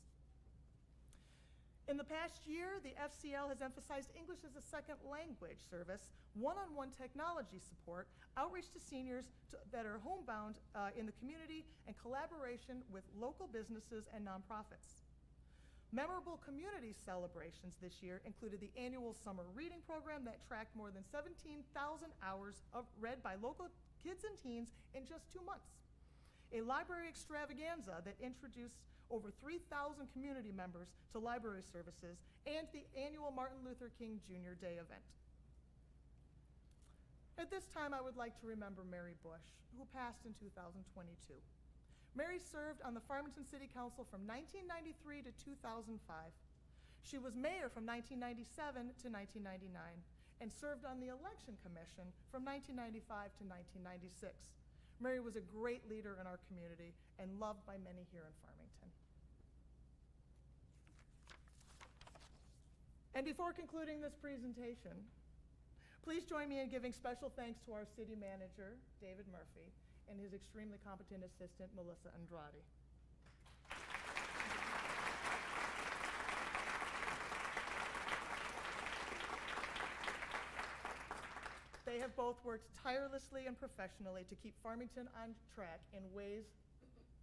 In the past year, the FCL has emphasized English as a second language service, one-on-one technology support, outreach to seniors that are homebound in the community, and collaboration with local businesses and nonprofits. Memorable community celebrations this year included the annual summer reading program that tracked more than 17,000 hours of read by local kids and teens in just 2 months. A library extravaganza that introduced over 3,000 community members to library services, and the annual Martin Luther King Jr. Day event. At this time, I would like to remember Mary Bush, who passed in 2022. Mary served on the Farmington City Council from 1993 to 2005. She was mayor from 1997 to 1999 and served on the Election Commission from 1995 to 1996. Mary was a great leader in our community and loved by many here in Farmington. And before concluding this presentation, please join me in giving special thanks to our city manager, David Murphy, and his extremely competent assistant, Melissa Andrade. They have both worked tirelessly and professionally to keep Farmington on track in ways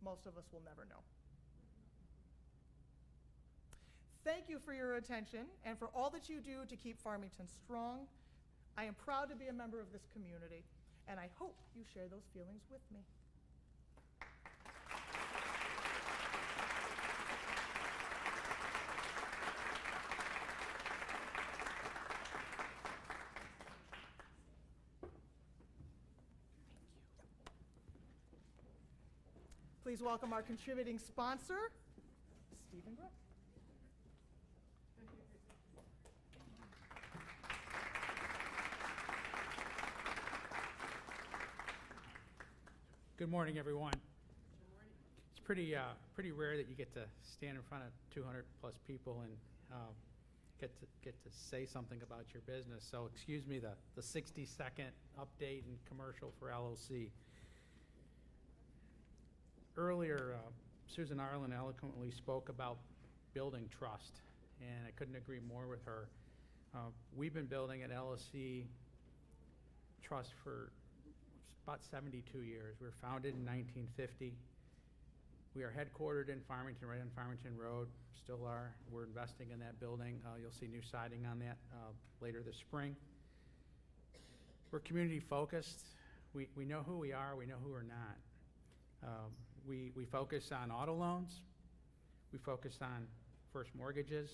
most of us will never know. Thank you for your attention and for all that you do to keep Farmington strong. I am proud to be a member of this community, and I hope you share those feelings with me. Please welcome our contributing sponsor, Stephen Brook. Good morning, everyone. It's pretty rare that you get to stand in front of 200 plus people and get to say something about your business. So excuse me the 60-second update and commercial for LOC. Earlier, Susan Arlen eloquently spoke about building trust, and I couldn't agree more with her. We've been building at LOC trust for about 72 years. We were founded in 1950. We are headquartered in Farmington, right on Farmington Road, still are. We're investing in that building. You'll see new siding on that later this spring. We're community focused. We know who we are, we know who we're not. We focus on auto loans, we focus on first mortgages,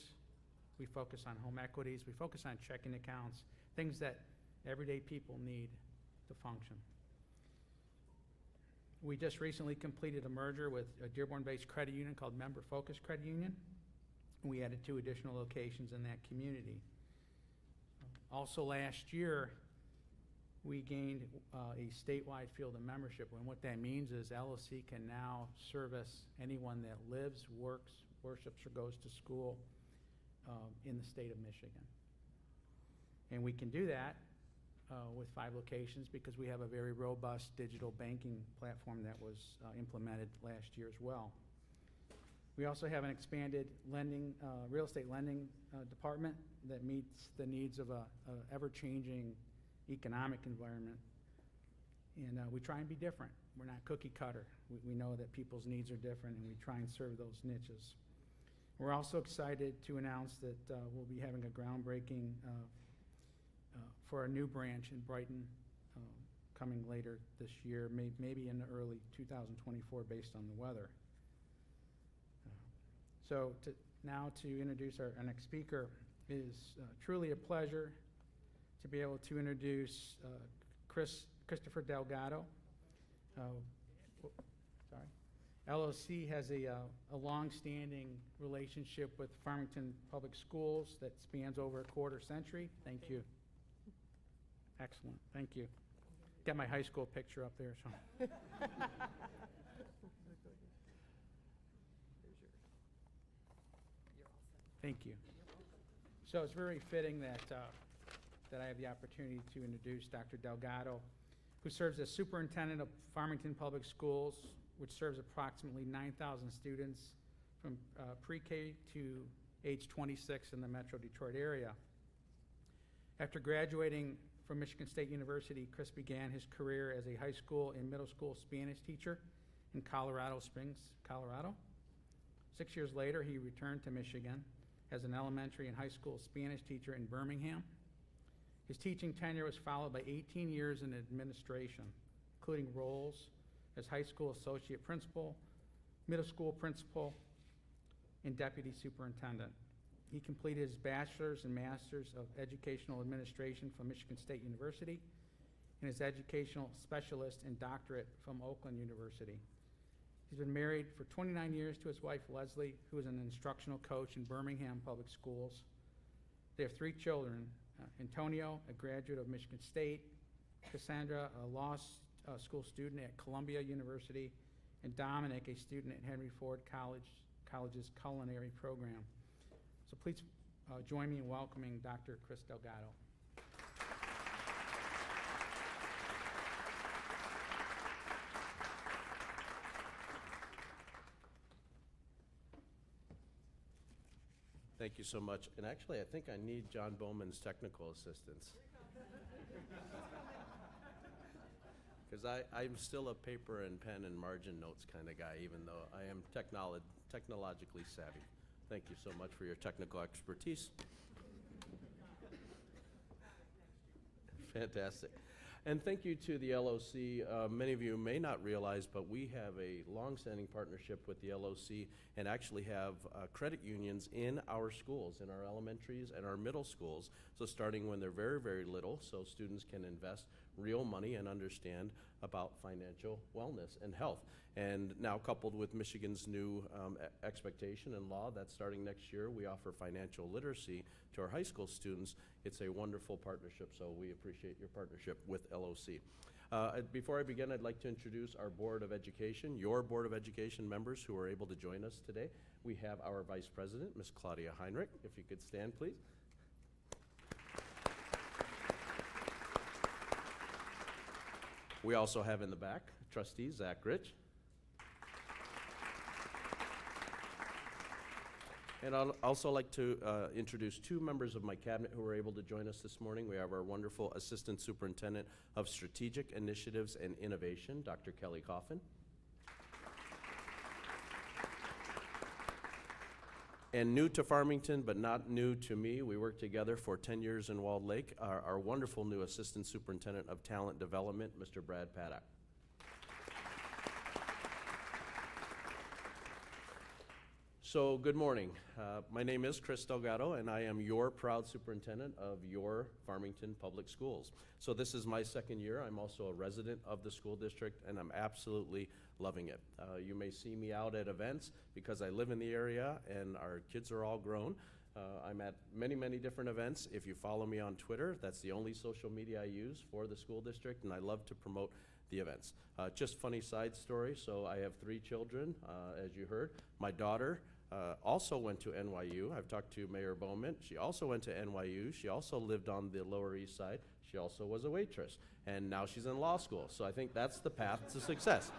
we focus on home equities, we focus on checking accounts, things that everyday people need to function. We just recently completed a merger with a Dearborn-based credit union called Member Focused Credit Union. We added 2 additional locations in that community. Also last year, we gained a statewide field of membership, and what that means is LOC can now service anyone that lives, works, worships, or goes to school in the state of Michigan. And we can do that with 5 locations because we have a very robust digital banking platform that was implemented last year as well. We also have an expanded lending, real estate lending department that meets the needs of a ever-changing economic environment. And we try and be different. We're not cookie cutter. We know that people's needs are different, and we try and serve those niches. We're also excited to announce that we'll be having a groundbreaking for a new branch in Brighton coming later this year, maybe in early 2024 based on the weather. So now to introduce our next speaker, it is truly a pleasure to be able to introduce Christopher Delgado. LOC has a long-standing relationship with Farmington Public Schools that spans over a quarter century. Thank you. Excellent. Thank you. Got my high school picture up there. So. Thank you. So it's very fitting that I have the opportunity to introduce Dr. Delgado, who serves as superintendent of Farmington Public Schools, which serves approximately 9,000 students from pre-K to age 26 in the Metro Detroit area. After graduating from Michigan State University, Chris began his career as a high school and middle school Spanish teacher in Colorado Springs, Colorado. 6 years later, he returned to Michigan as an elementary and high school Spanish teacher in Birmingham. His teaching tenure was followed by 18 years in administration, including roles as high school associate principal, middle school principal, and deputy superintendent. He completed his bachelor's and master's of educational administration from Michigan State University and his educational specialist and doctorate from Oakland University. He's been married for 29 years to his wife, Leslie, who is an instructional coach in Birmingham Public Schools. They have 3 children, Antonio, a graduate of Michigan State, Cassandra, a law school student at Columbia University, and Dominic, a student at Henry Ford College's culinary program. So please join me in welcoming Dr. Chris Delgado. Thank you so much. And actually, I think I need John Bowman's technical assistance. Because I'm still a paper and pen and margin notes kind of guy, even though I am technologically savvy. Thank you so much for your technical expertise. Fantastic. And thank you to the LOC. Many of you may not realize, but we have a long-standing partnership with the LOC and actually have credit unions in our schools, in our elementaries and our middle schools. So starting when they're very, very little, so students can invest real money and understand about financial wellness and health. And now coupled with Michigan's new expectation and law that starting next year, we offer financial literacy to our high school students. It's a wonderful partnership, so we appreciate your partnership with LOC. Before I begin, I'd like to introduce our Board of Education, your Board of Education members who are able to join us today. We have our Vice President, Ms. Claudia Heinrich. If you could stand, please. We also have in the back, Trustee Zach Rich. And I'd also like to introduce 2 members of my cabinet who were able to join us this morning. We have our wonderful Assistant Superintendent of Strategic Initiatives and Innovation, Dr. Kelly Coffin. And new to Farmington, but not new to me, we worked together for 10 years in Walled Lake, our wonderful new Assistant Superintendent of Talent Development, Mr. Brad Paddock. So good morning. My name is Chris Delgado, and I am your proud superintendent of your Farmington Public Schools. So this is my 2nd year. I'm also a resident of the school district, and I'm absolutely loving it. You may see me out at events because I live in the area and our kids are all grown. I'm at many, many different events. If you follow me on Twitter, that's the only social media I use for the school district, and I love to promote the events. Just funny side story, so I have 3 children, as you heard. My daughter also went to NYU. I've talked to Mayor Bowman. She also went to NYU. She also lived on the Lower East Side. She also was a waitress, and now she's in law school. So I think that's the path to success.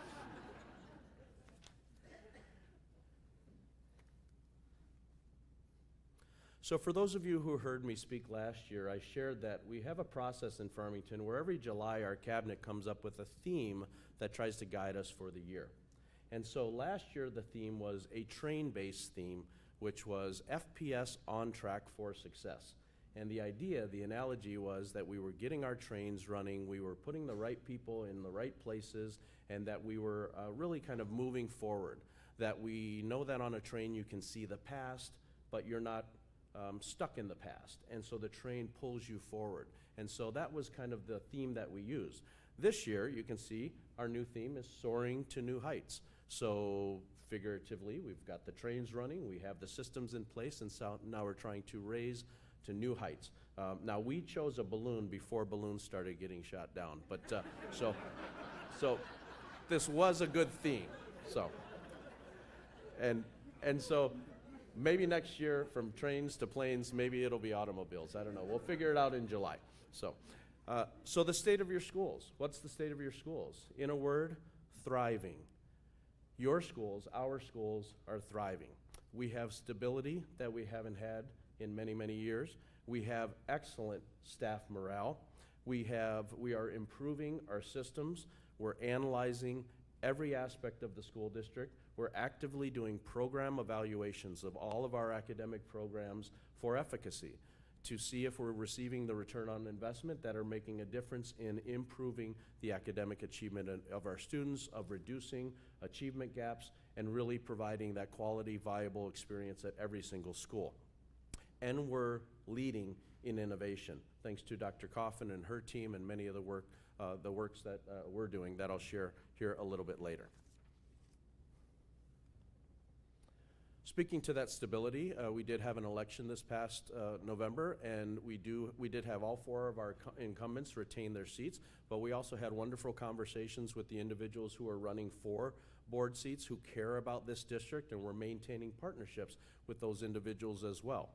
So for those of you who heard me speak last year, I shared that we have a process in Farmington where every July our cabinet comes up with a theme that tries to guide us for the year. And so last year the theme was a train-based theme which was FPS on track for success. And the idea, the analogy was that we were getting our trains running, we were putting the right people in the right places, and that we were really kind of moving forward. That we know that on a train you can see the past, but you're not stuck in the past. And so the train pulls you forward. And so that was kind of the theme that we used. This year, you can see our new theme is soaring to new heights. So figuratively, we've got the trains running, we have the systems in place, and so now we're trying to raise to new heights. Now, we chose a balloon before balloons started getting shot down, but so this was a good theme. So, and so maybe next year, from trains to planes, maybe it'll be automobiles. I don't know. We'll figure it out in July. So the state of your schools. What's the state of your schools? In a word, thriving. Your schools, our schools, are thriving. We have stability that we haven't had in many, many years. We have excellent staff morale. We are improving our systems. We're analyzing every aspect of the school district. We're actively doing program evaluations of all of our academic programs for efficacy to see if we're receiving the return on investment that are making a difference in improving the academic achievement of our students, of reducing achievement gaps, and really providing that quality, viable experience at every single school. And we're leading in innovation, thanks to Dr. Coffin and her team and many of the works that we're doing that I'll share here a little bit later. Speaking to that stability, we did have an election this past November, and we did have all 4 of our incumbents retain their seats, but we also had wonderful conversations with the individuals who are running for board seats who care about this district, and we're maintaining partnerships with those individuals as well.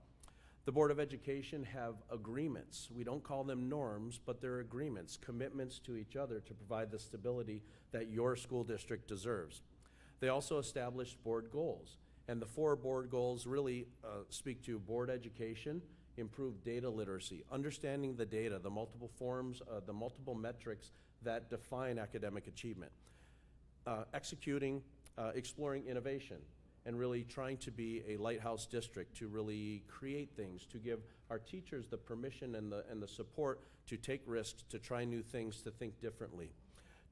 The Board of Education have agreements. We don't call them norms, but they're agreements, commitments to each other to provide the stability that your school district deserves. They also established board goals, and the 4 board goals really speak to board education, improved data literacy, understanding the data, the multiple forms, the multiple metrics that define academic achievement, exploring innovation, and really trying to be a lighthouse district to really create things, to give our teachers the permission and the support to take risks, to try new things, to think differently,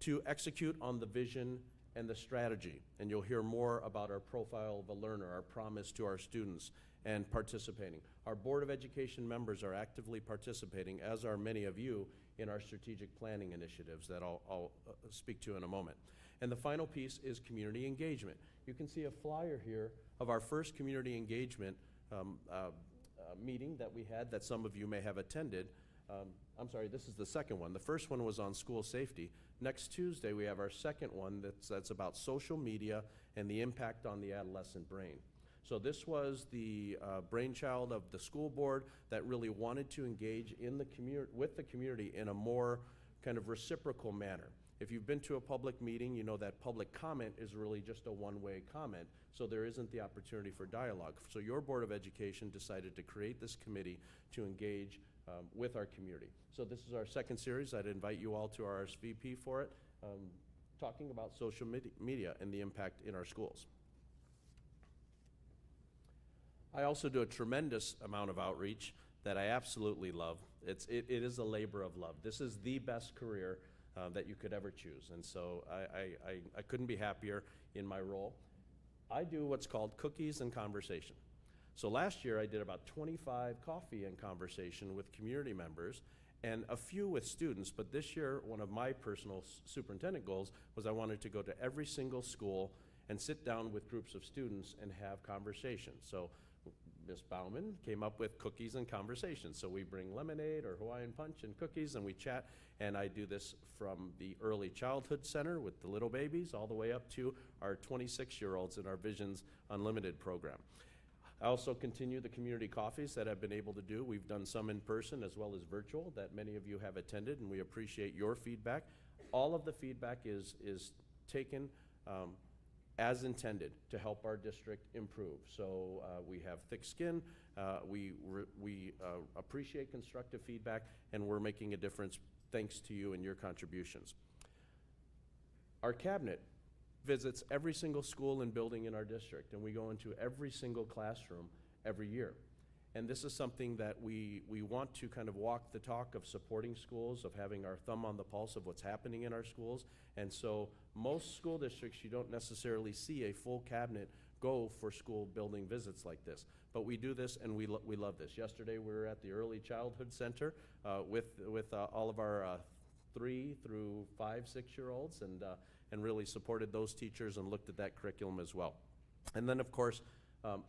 to execute on the vision and the strategy. And you'll hear more about our profile of a learner, our promise to our students, and participating. Our Board of Education members are actively participating, as are many of you, in our strategic planning initiatives that I'll speak to in a moment. And the final piece is community engagement. You can see a flyer here of our first community engagement meeting that we had that some of you may have attended. I'm sorry, this is the second one. The first one was on school safety. Next Tuesday, we have our second one that's about social media and the impact on the adolescent brain. So this was the brainchild of the school board that really wanted to engage in the with the community in a more kind of reciprocal manner. If you've been to a public meeting, you know that public comment is really just a one-way comment, so there isn't the opportunity for dialogue. So your Board of Education decided to create this committee to engage with our community. So this is our second series. I'd invite you all to our RSVP for it, talking about social media and the impact in our schools. I also do a tremendous amount of outreach that I absolutely love. It is a labor of love. This is the best career that you could ever choose. And so I couldn't be happier in my role. I do what's called cookies and conversation. So last year I did about 25 coffee and conversation with community members and a few with students, but this year one of my personal superintendent goals was I wanted to go to every single school and sit down with groups of students and have conversations. So Ms. Bauman came up with cookies and conversations. So we bring lemonade or Hawaiian punch and cookies and we chat, and I do this from the early childhood center with the little babies all the way up to our 26-year-olds in our Visions Unlimited program. I also continue the community coffees that I've been able to do. We've done some in person as well as virtual that many of you have attended, and we appreciate your feedback. All of the feedback is taken as intended to help our district improve. So we have thick skin, we appreciate constructive feedback, and we're making a difference thanks to you and your contributions. Our cabinet visits every single school and building in our district, and we go into every single classroom every year. And this is something that we want to kind of walk the talk of supporting schools, of having our thumb on the pulse of what's happening in our schools. And so most school districts, you don't necessarily see a full cabinet go for school building visits like this. But we do this, and we love this. Yesterday, we were at the Early Childhood Center with all of our 3 through 5, 6-year-olds, and really supported those teachers and looked at that curriculum as well. And then, of course,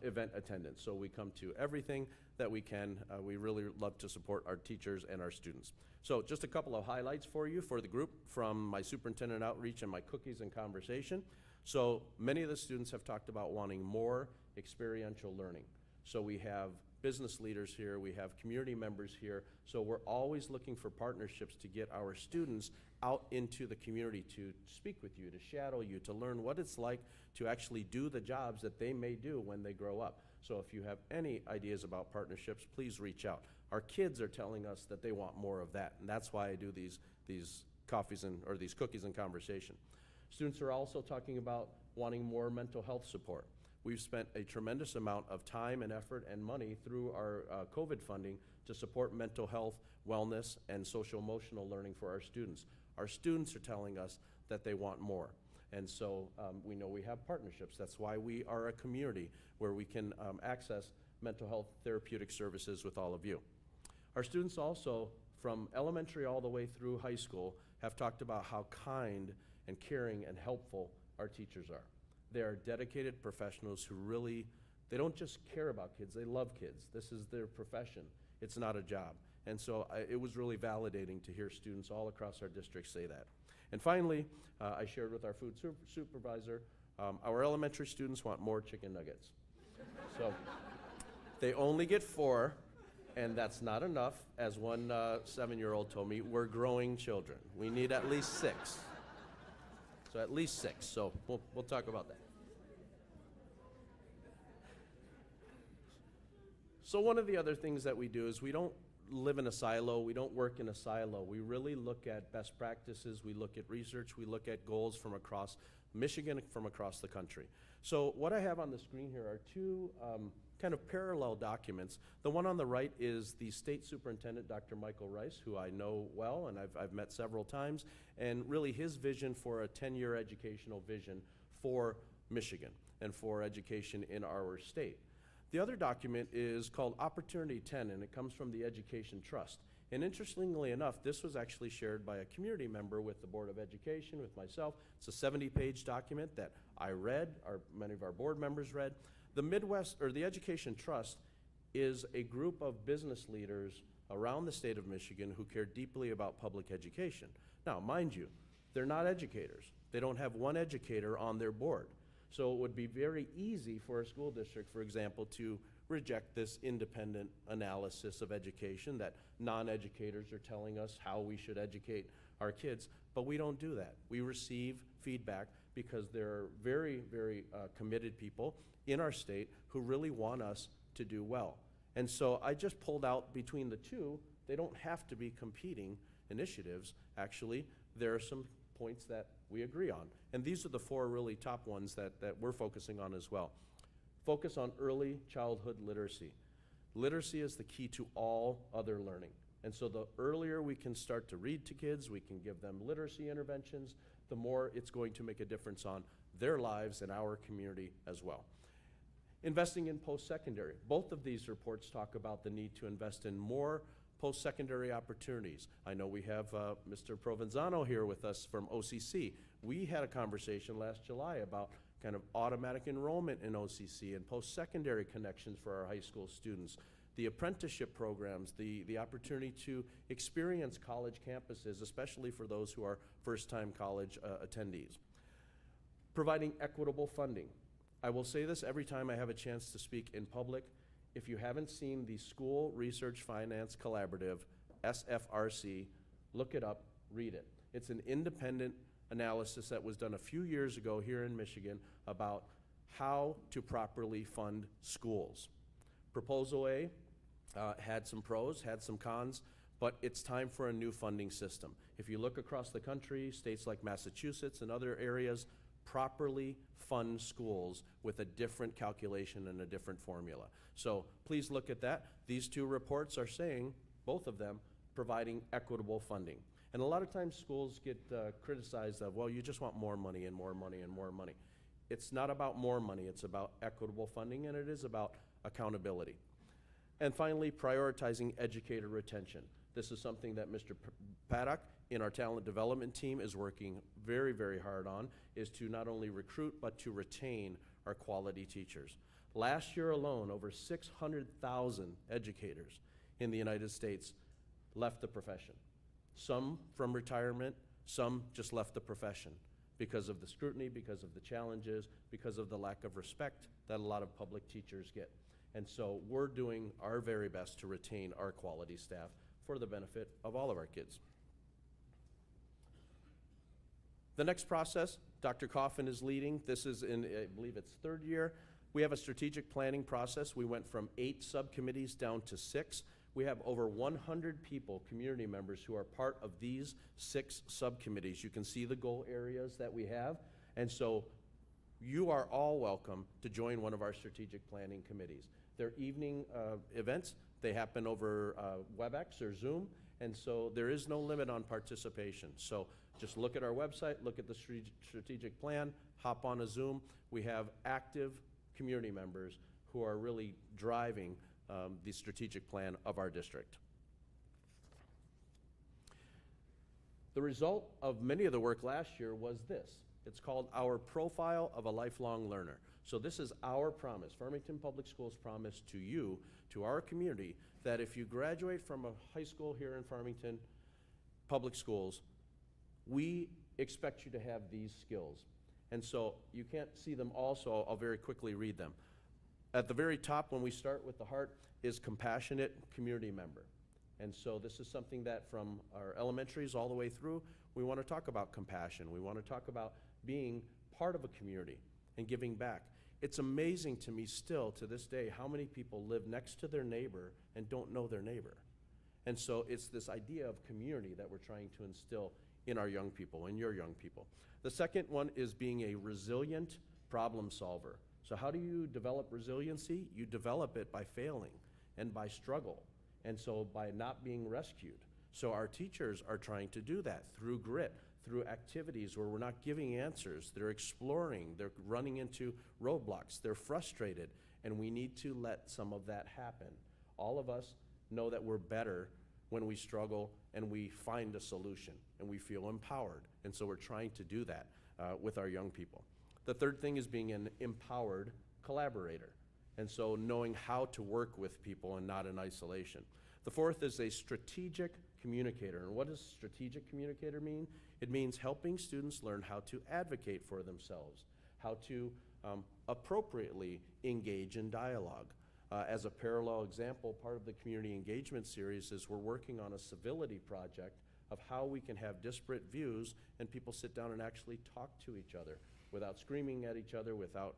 event attendance. So we come to everything that we can. We really love to support our teachers and our students. So just a couple of highlights for you for the group from my superintendent outreach and my cookies and conversation. So many of the students have talked about wanting more experiential learning. So we have business leaders here, we have community members here, so we're always looking for partnerships to get our students out into the community to speak with you, to shadow you, to learn what it's like to actually do the jobs that they may do when they grow up. So if you have any ideas about partnerships, please reach out. Our kids are telling us that they want more of that, and that's why I do these coffees or these cookies and conversation. Students are also talking about wanting more mental health support. We've spent a tremendous amount of time and effort and money through our COVID funding to support mental health, wellness, and social emotional learning for our students. Our students are telling us that they want more. And so we know we have partnerships. That's why we are a community where we can access mental health therapeutic services with all of you. Our students also, from elementary all the way through high school, have talked about how kind and caring and helpful our teachers are. They are dedicated professionals who really, they don't just care about kids, they love kids. This is their profession. It's not a job. And so it was really validating to hear students all across our district say that. And finally, I shared with our food supervisor, our elementary students want more chicken nuggets. So they only get 4, and that's not enough. As one 7-year-old told me, we're growing children. We need at least 6. So at least 6, so we'll talk about that. So one of the other things that we do is we don't live in a silo, we don't work in a silo. We really look at best practices, we look at research, we look at goals from across Michigan, from across the country. So what I have on the screen here are 2 kind of parallel documents. The one on the right is the state superintendent, Dr. Michael Rice, who I know well and I've met several times, and really his vision for a 10-year educational vision for Michigan and for education in our state. The other document is called Opportunity 10, and it comes from the Education Trust. And interestingly enough, this was actually shared by a community member with the Board of Education, with myself. It's a 70-page document that I read, many of our board members read. The Education Trust is a group of business leaders around the state of Michigan who care deeply about public education. Now, mind you, they're not educators. They don't have one educator on their board. So it would be very easy for a school district, for example, to reject this independent analysis of education that non-educators are telling us how we should educate our kids, but we don't do that. We receive feedback because there are very, very committed people in our state who really want us to do well. And so I just pulled out between the 2, they don't have to be competing initiatives. Actually, there are some points that we agree on. And these are the 4 really top ones that we're focusing on as well. Focus on early childhood literacy. Literacy is the key to all other learning. And so the earlier we can start to read to kids, we can give them literacy interventions, the more it's going to make a difference on their lives and our community as well. Investing in post-secondary. Both of these reports talk about the need to invest in more post-secondary opportunities. I know we have Mr. Provenzano here with us from OCC. We had a conversation last July about kind of automatic enrollment in OCC and post-secondary connections for our high school students, the apprenticeship programs, the opportunity to experience college campuses, especially for those who are first-time college attendees. Providing equitable funding. I will say this every time I have a chance to speak in public. If you haven't seen the School Research Finance Collaborative, SFRC, look it up, read it. It's an independent analysis that was done a few years ago here in Michigan about how to properly fund schools. Proposal A had some pros, had some cons, but it's time for a new funding system. If you look across the country, states like Massachusetts and other areas, properly fund schools with a different calculation and a different formula. So please look at that. These two reports are saying, both of them, providing equitable funding. And a lot of times schools get criticized of, well, you just want more money and more money and more money. It's not about more money, it's about equitable funding, and it is about accountability. And finally, prioritizing educator retention. This is something that Mr. Paddock in our talent development team is working very, very hard on, is to not only recruit, but to retain our quality teachers. Last year alone, over 600,000 educators in the United States left the profession. Some from retirement, some just left the profession because of the scrutiny, because of the challenges, because of the lack of respect that a lot of public teachers get. And so we're doing our very best to retain our quality staff for the benefit of all of our kids. The next process, Dr. Coffin is leading. This is in, I believe it's third year. We have a strategic planning process. We went from 8 subcommittees down to 6. We have over 100 people, community members, who are part of these 6 subcommittees. You can see the goal areas that we have. And so you are all welcome to join one of our strategic planning committees. They're evening events. They happen over WebEx or Zoom. And so there is no limit on participation. So just look at our website, look at the strategic plan, hop on a Zoom. We have active community members who are really driving the strategic plan of our district. The result of many of the work last year was this. It's called our Profile of a Lifelong Learner. So this is our promise, Farmington Public Schools' promise to you, to our community, that if you graduate from a high school here in Farmington Public Schools, we expect you to have these skills. And so you can't see them all, so I'll very quickly read them. At the very top, when we start with the heart, is compassionate community member. And so this is something that from our elementaries all the way through, we want to talk about compassion. We want to talk about being part of a community and giving back. It's amazing to me still to this day how many people live next to their neighbor and don't know their neighbor. And so it's this idea of community that we're trying to instill in our young people, in your young people. The second one is being a resilient problem solver. So how do you develop resiliency? You develop it by failing and by struggle, and so by not being rescued. So our teachers are trying to do that through grit, through activities where we're not giving answers. They're exploring, they're running into roadblocks, they're frustrated, and we need to let some of that happen. All of us know that we're better when we struggle and we find a solution and we feel empowered. And so we're trying to do that with our young people. The third thing is being an empowered collaborator. And so knowing how to work with people and not in isolation. The fourth is a strategic communicator. And what does strategic communicator mean? It means helping students learn how to advocate for themselves, how to appropriately engage in dialogue. As a parallel example, part of the community engagement series is we're working on a civility project of how we can have disparate views and people sit down and actually talk to each other without screaming at each other, without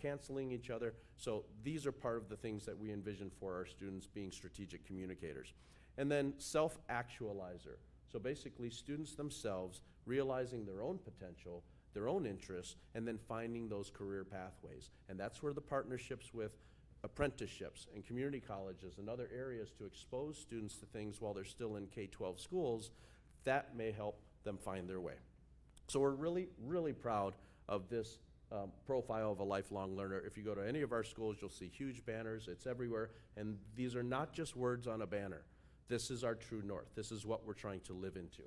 canceling each other. So these are part of the things that we envision for our students being strategic communicators. And then self-actualizer. So basically students themselves realizing their own potential, their own interests, and then finding those career pathways. And that's where the partnerships with apprenticeships and community colleges and other areas to expose students to things while they're still in K-12 schools, that may help them find their way. So we're really, really proud of this profile of a lifelong learner. If you go to any of our schools, you'll see huge banners. It's everywhere. And these are not just words on a banner. This is our true north. This is what we're trying to live into.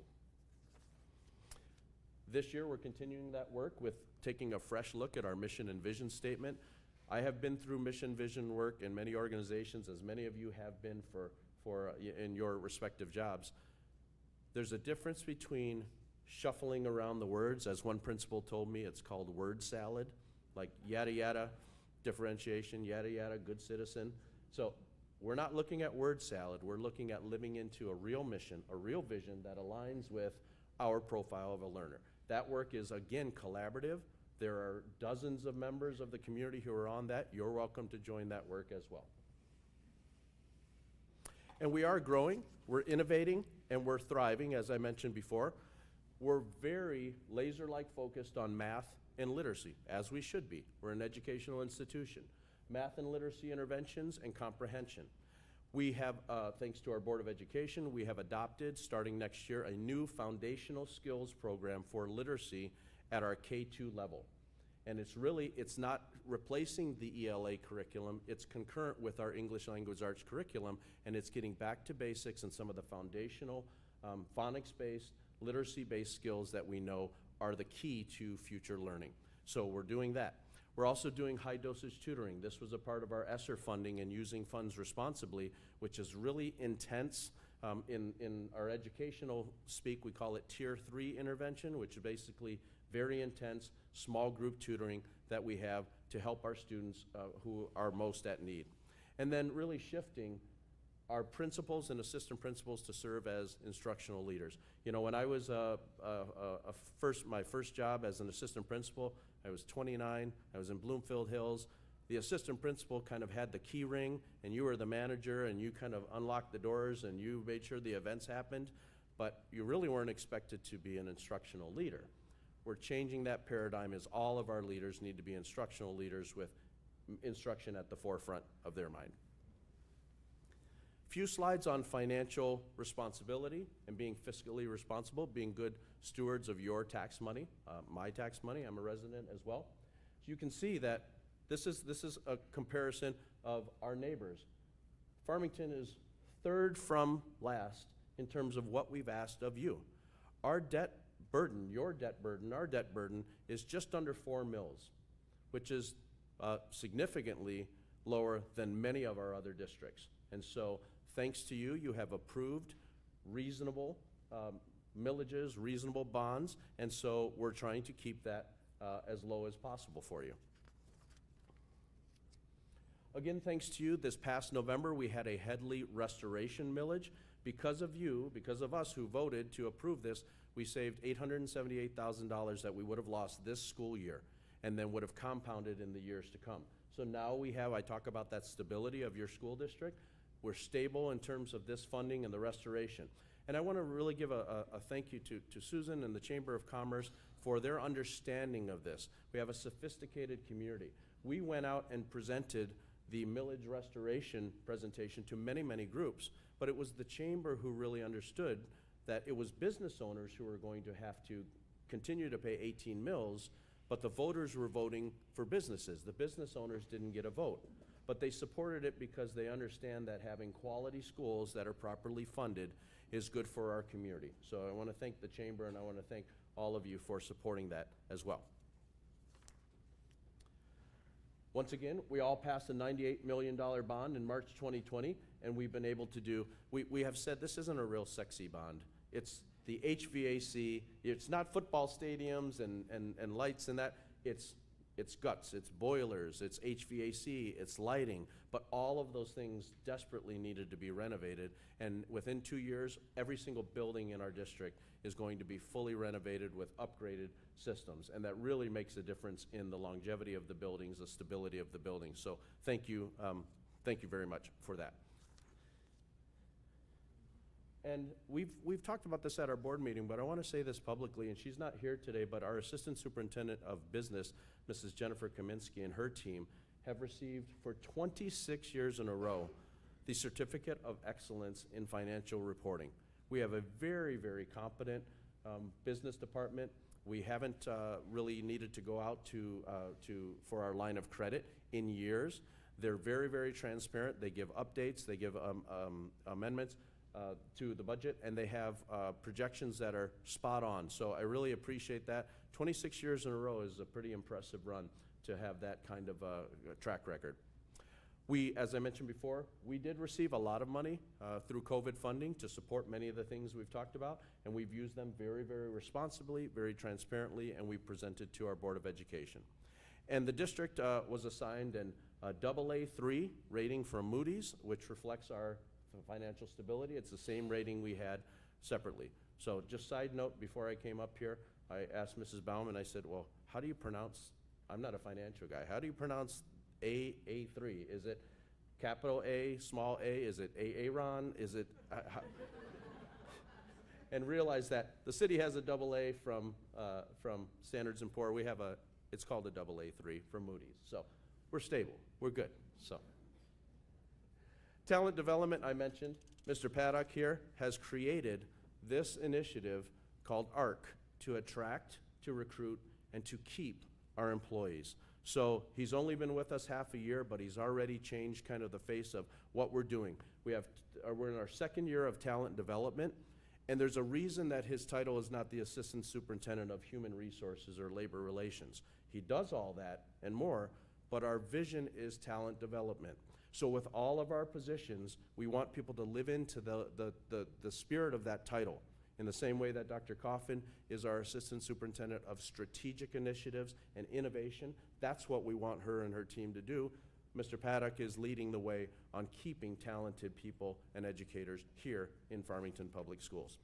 This year, we're continuing that work with taking a fresh look at our mission and vision statement. I have been through mission vision work in many organizations, as many of you have been in your respective jobs. There's a difference between shuffling around the words. As one principal told me, it's called word salad, like yada yada, differentiation, yada yada, good citizen. So we're not looking at word salad. We're looking at living into a real mission, a real vision that aligns with our profile of a learner. That work is, again, collaborative. There are dozens of members of the community who are on that. You're welcome to join that work as well. And we are growing, we're innovating, and we're thriving, as I mentioned before. We're very laser-like focused on math and literacy, as we should be. We're an educational institution. Math and literacy interventions and comprehension. We have, thanks to our Board of Education, we have adopted, starting next year, a new foundational skills program for literacy at our K-2 level. And it's not replacing the ELA curriculum, it's concurrent with our English Language Arts curriculum, and it's getting back to basics and some of the foundational phonics-based, literacy-based skills that we know are the key to future learning. So we're doing that. We're also doing high-dosage tutoring. This was a part of our ESSER funding and using funds responsibly, which is really intense. In our educational speak, we call it Tier 3 intervention, which is basically very intense, small group tutoring that we have to help our students who are most at need. And then really shifting our principals and assistant principals to serve as instructional leaders. You know, when I was my first job as an assistant principal, I was 29, I was in Bloomfield Hills. The assistant principal kind of had the key ring, and you were the manager, and you kind of unlocked the doors, and you made sure the events happened, but you really weren't expected to be an instructional leader. We're changing that paradigm as all of our leaders need to be instructional leaders with instruction at the forefront of their mind. Few slides on financial responsibility and being fiscally responsible, being good stewards of your tax money, my tax money. I'm a resident as well. So you can see that this is a comparison of our neighbors. Farmington is third from last in terms of what we've asked of you. Our debt burden, your debt burden, our debt burden is just under 4 mils, which is significantly lower than many of our other districts. And so thanks to you, you have approved reasonable millages, reasonable bonds, and so we're trying to keep that as low as possible for you. Again, thanks to you, this past November, we had a Headley restoration millage. Because of you, because of us who voted to approve this, we saved $878,000 that we would have lost this school year and then would have compounded in the years to come. So now we have, I talk about that stability of your school district. We're stable in terms of this funding and the restoration. And I want to really give a thank you to Susan and the Chamber of Commerce for their understanding of this. We have a sophisticated community. We went out and presented the millage restoration presentation to many, many groups, but it was the Chamber who really understood that it was business owners who were going to have to continue to pay 18 mills, but the voters were voting for businesses. The business owners didn't get a vote. But they supported it because they understand that having quality schools that are properly funded is good for our community. So I want to thank the Chamber and I want to thank all of you for supporting that as well. Once again, we all passed a $98 million bond in March 2020, and we've been able to do, we have said this isn't a real sexy bond. It's the HVAC, it's not football stadiums and lights and that, it's guts, it's boilers, it's HVAC, it's lighting, but all of those things desperately needed to be renovated, and within 2 years, every single building in our district is going to be fully renovated with upgraded systems, and that really makes a difference in the longevity of the buildings, the stability of the buildings. So thank you very much for that. And we've talked about this at our board meeting, but I want to say this publicly, and she's not here today, but our Assistant Superintendent of Business, Mrs. Jennifer Kaminsky, and her team have received for 26 years in a row the Certificate of Excellence in Financial Reporting. We have a very, very competent business department. We haven't really needed to go out for our line of credit in years. They're very, very transparent. They give updates, they give amendments to the budget, and they have projections that are spot on. So I really appreciate that. 26 years in a row is a pretty impressive run to have that kind of track record. We, as I mentioned before, we did receive a lot of money through COVID funding to support many of the things we've talked about, and we've used them very, very responsibly, very transparently, and we presented to our Board of Education. And the district was assigned an AA3 rating from Moody's, which reflects our financial stability. It's the same rating we had separately. So just side note, before I came up here, I asked Mrs. Bauman, I said, well, how do you pronounce, I'm not a financial guy, how do you pronounce A3? Is it capital A, small a? Is it Aaron? Is it, and realize that the city has a AA from Standards & Poor. We have it's called a AA3 from Moody's. So we're stable, we're good, so. Talent development, I mentioned. Mr. Paddock here has created this initiative called ARC to attract, to recruit, and to keep our employees. So he's only been with us half a year, but he's already changed kind of the face of what we're doing. We're in our second year of talent development, and there's a reason that his title is not the Assistant Superintendent of Human Resources or Labor Relations. He does all that and more, but our vision is talent development. So with all of our positions, we want people to live into the spirit of that title. In the same way that Dr. Coffin is our Assistant Superintendent of Strategic Initiatives and Innovation, that's what we want her and her team to do. Mr. Paddock is leading the way on keeping talented people and educators here in Farmington Public Schools.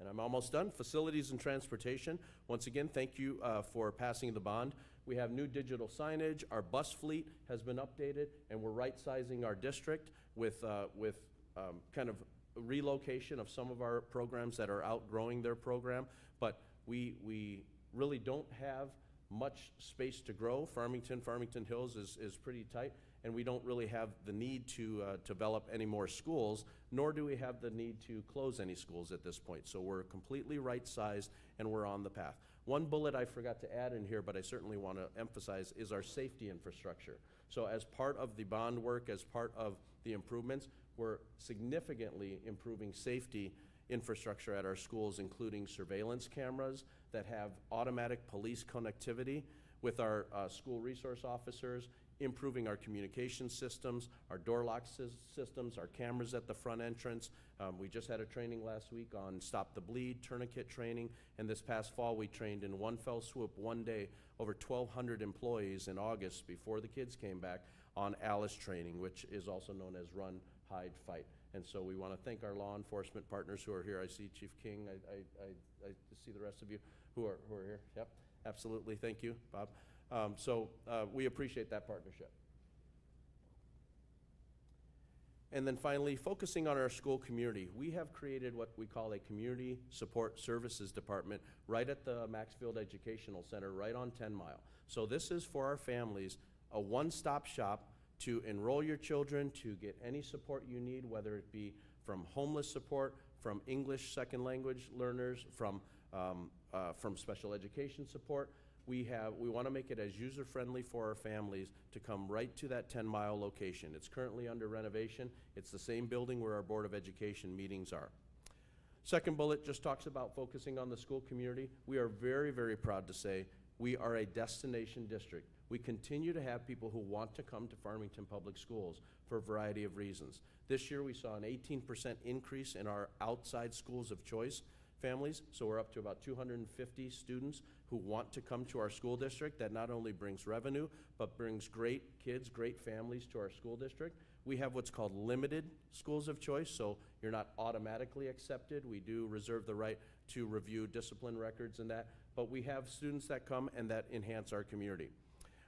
And I'm almost done. Facilities and transportation. Once again, thank you for passing the bond. We have new digital signage. Our bus fleet has been updated, and we're right-sizing our district with kind of relocation of some of our programs that are outgrowing their program. But we really don't have much space to grow. Farmington Hills is pretty tight, and we don't really have the need to develop any more schools, nor do we have the need to close any schools at this point. So we're completely right-sized, and we're on the path. One bullet I forgot to add in here, but I certainly want to emphasize, is our safety infrastructure. So as part of the bond work, as part of the improvements, we're significantly improving safety infrastructure at our schools, including surveillance cameras that have automatic police connectivity with our school resource officers, improving our communication systems, our door lock systems, our cameras at the front entrance. We just had a training last week on Stop the Bleed, tourniquet training, and this past fall we trained in one fell swoop, one day, over 1,200 employees in August before the kids came back on ALICE training, which is also known as Run, Hide, Fight. And so we want to thank our law enforcement partners who are here. I see Chief King, I see the rest of you who are here. Yep, absolutely, thank you, Bob. We appreciate that partnership. And then finally, focusing on our school community. We have created what we call a Community Support Services Department right at the Maxfield Educational Center, right on 10 Mile. So this is for our families, a one-stop shop to enroll your children, to get any support you need, whether it be from homeless support, from English second language learners, from special education support. We want to make it as user-friendly for our families to come right to that 10 Mile location. It's currently under renovation. It's the same building where our Board of Education meetings are. Second bullet just talks about focusing on the school community. We are very, very proud to say we are a destination district. We continue to have people who want to come to Farmington Public Schools for a variety of reasons. This year we saw an 18% increase in our outside schools of choice families, so we're up to about 250 students who want to come to our school district. That not only brings revenue, but brings great kids, great families to our school district. We have what's called limited schools of choice, so you're not automatically accepted. We do reserve the right to review discipline records and that, but we have students that come and that enhance our community.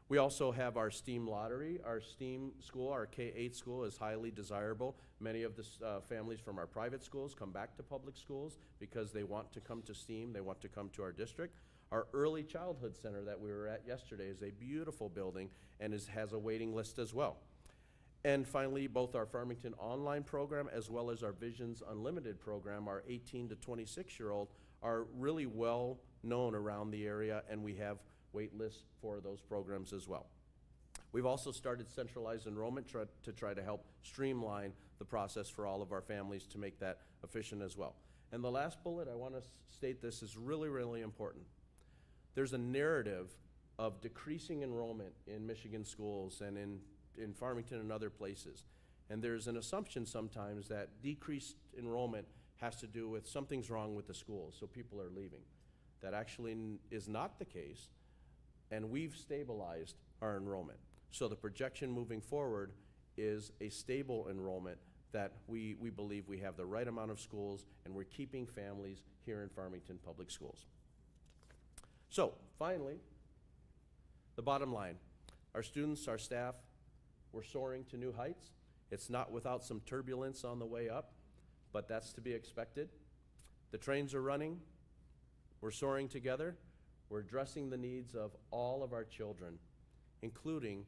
We also have our STEAM lottery. Our STEAM school, our K-8 school, is highly desirable. Many of the families from our private schools come back to public schools because they want to come to STEAM, they want to come to our district. Our early childhood center that we were at yesterday is a beautiful building and has a waiting list as well. And finally, both our Farmington online program as well as our Visions Unlimited program, our 18 to 26-year-old, are really well known around the area, and we have wait lists for those programs as well. We've also started centralized enrollment to try to help streamline the process for all of our families to make that efficient as well. And the last bullet, I want to state this is really, really important. There's a narrative of decreasing enrollment in Michigan schools and in Farmington and other places. And there's an assumption sometimes that decreased enrollment has to do with something's wrong with the schools, so people are leaving. That actually is not the case, and we've stabilized our enrollment. So the projection moving forward is a stable enrollment that we believe we have the right amount of schools, and we're keeping families here in Farmington Public Schools. So finally, the bottom line. Our students, our staff, we're soaring to new heights. It's not without some turbulence on the way up, but that's to be expected. The trains are running, we're soaring together, we're addressing the needs of all of our children, including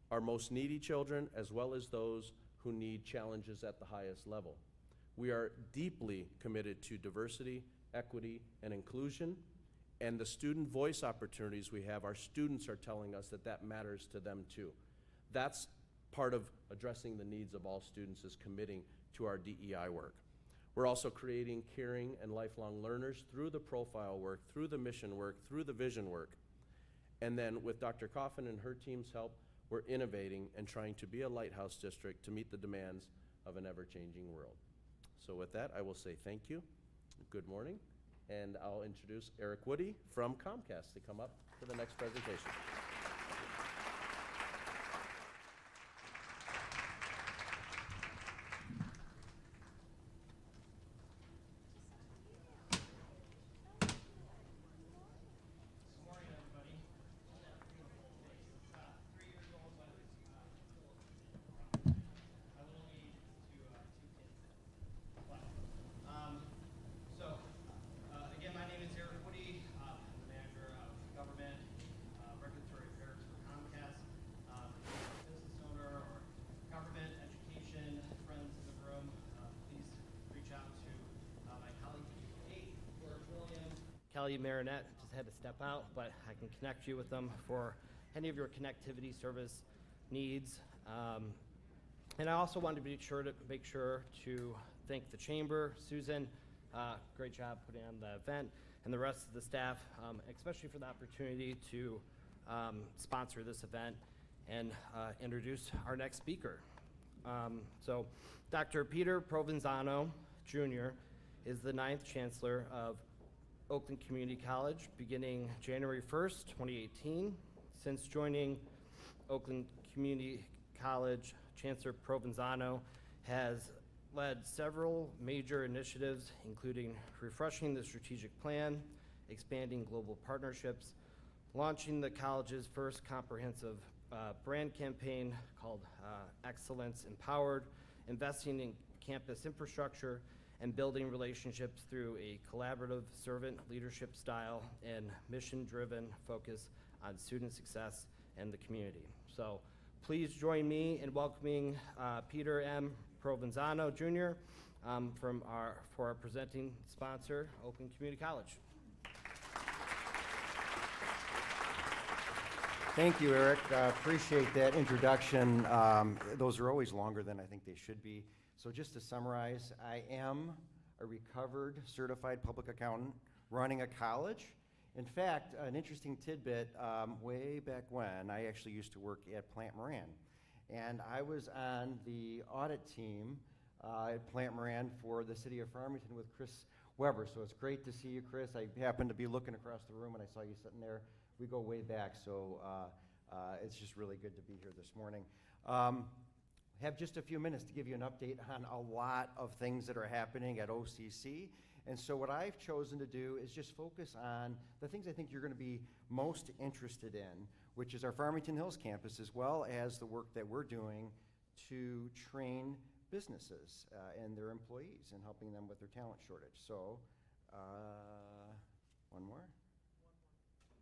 our most needy children as well as those who need challenges at the highest level. We are deeply committed to diversity, equity, and inclusion, and the student voice opportunities we have, our students are telling us that that matters to them too. That's part of addressing the needs of all students, is committing to our DEI work. We're also creating caring and lifelong learners through the profile work, through the mission work, through the vision work. And then with Dr. Coffin and her team's help, we're innovating and trying to be a lighthouse district to meet the demands of an ever-changing world. So with that, I will say thank you, good morning, and I'll introduce Eric Woody from Comcast to come up for the next presentation. Again, my name is Eric Woody. I'm the manager of government, regulatory affairs for Comcast. Business owner or government, education, friends in the room, please reach out to my colleague, George Williams. Kelly Marinette just had to step out, but I can connect you with them for any of your connectivity service needs. And I also wanted to make sure to thank the chamber, Susan, great job putting on the event, and the rest of the staff, especially for the opportunity to sponsor this event and introduce our next speaker. So Dr. Peter Provenzano, Jr. is the 9th Chancellor of Oakland Community College beginning January 1st, 2018. Since joining Oakland Community College, Chancellor Provenzano has led several major initiatives, including refreshing the strategic plan, expanding global partnerships, launching the college's first comprehensive brand campaign called Excellence Empowered, investing in campus infrastructure, and building relationships through a collaborative servant leadership style and mission-driven focus on student success and the community. So please join me in welcoming Peter M. Provenzano, Jr. For our presenting sponsor, Oakland Community College. Thank you, Eric. Appreciate that introduction. Those are always longer than I think they should be. So just to summarize, I am a recovered certified public accountant running a college. In fact, an interesting tidbit, way back when, I actually used to work at Plant Moran. And I was on the audit team at Plant Moran for the city of Farmington with Chris Weber. So it's great to see you, Chris. I happened to be looking across the room and I saw you sitting there. We go way back, so it's just really good to be here this morning. Have just a few minutes to give you an update on a lot of things that are happening at OCC. And so what I've chosen to do is just focus on the things I think you're going to be most interested in, which is our Farmington Hills campus, as well as the work that we're doing to train businesses and their employees and helping them with their talent shortage. So, one more?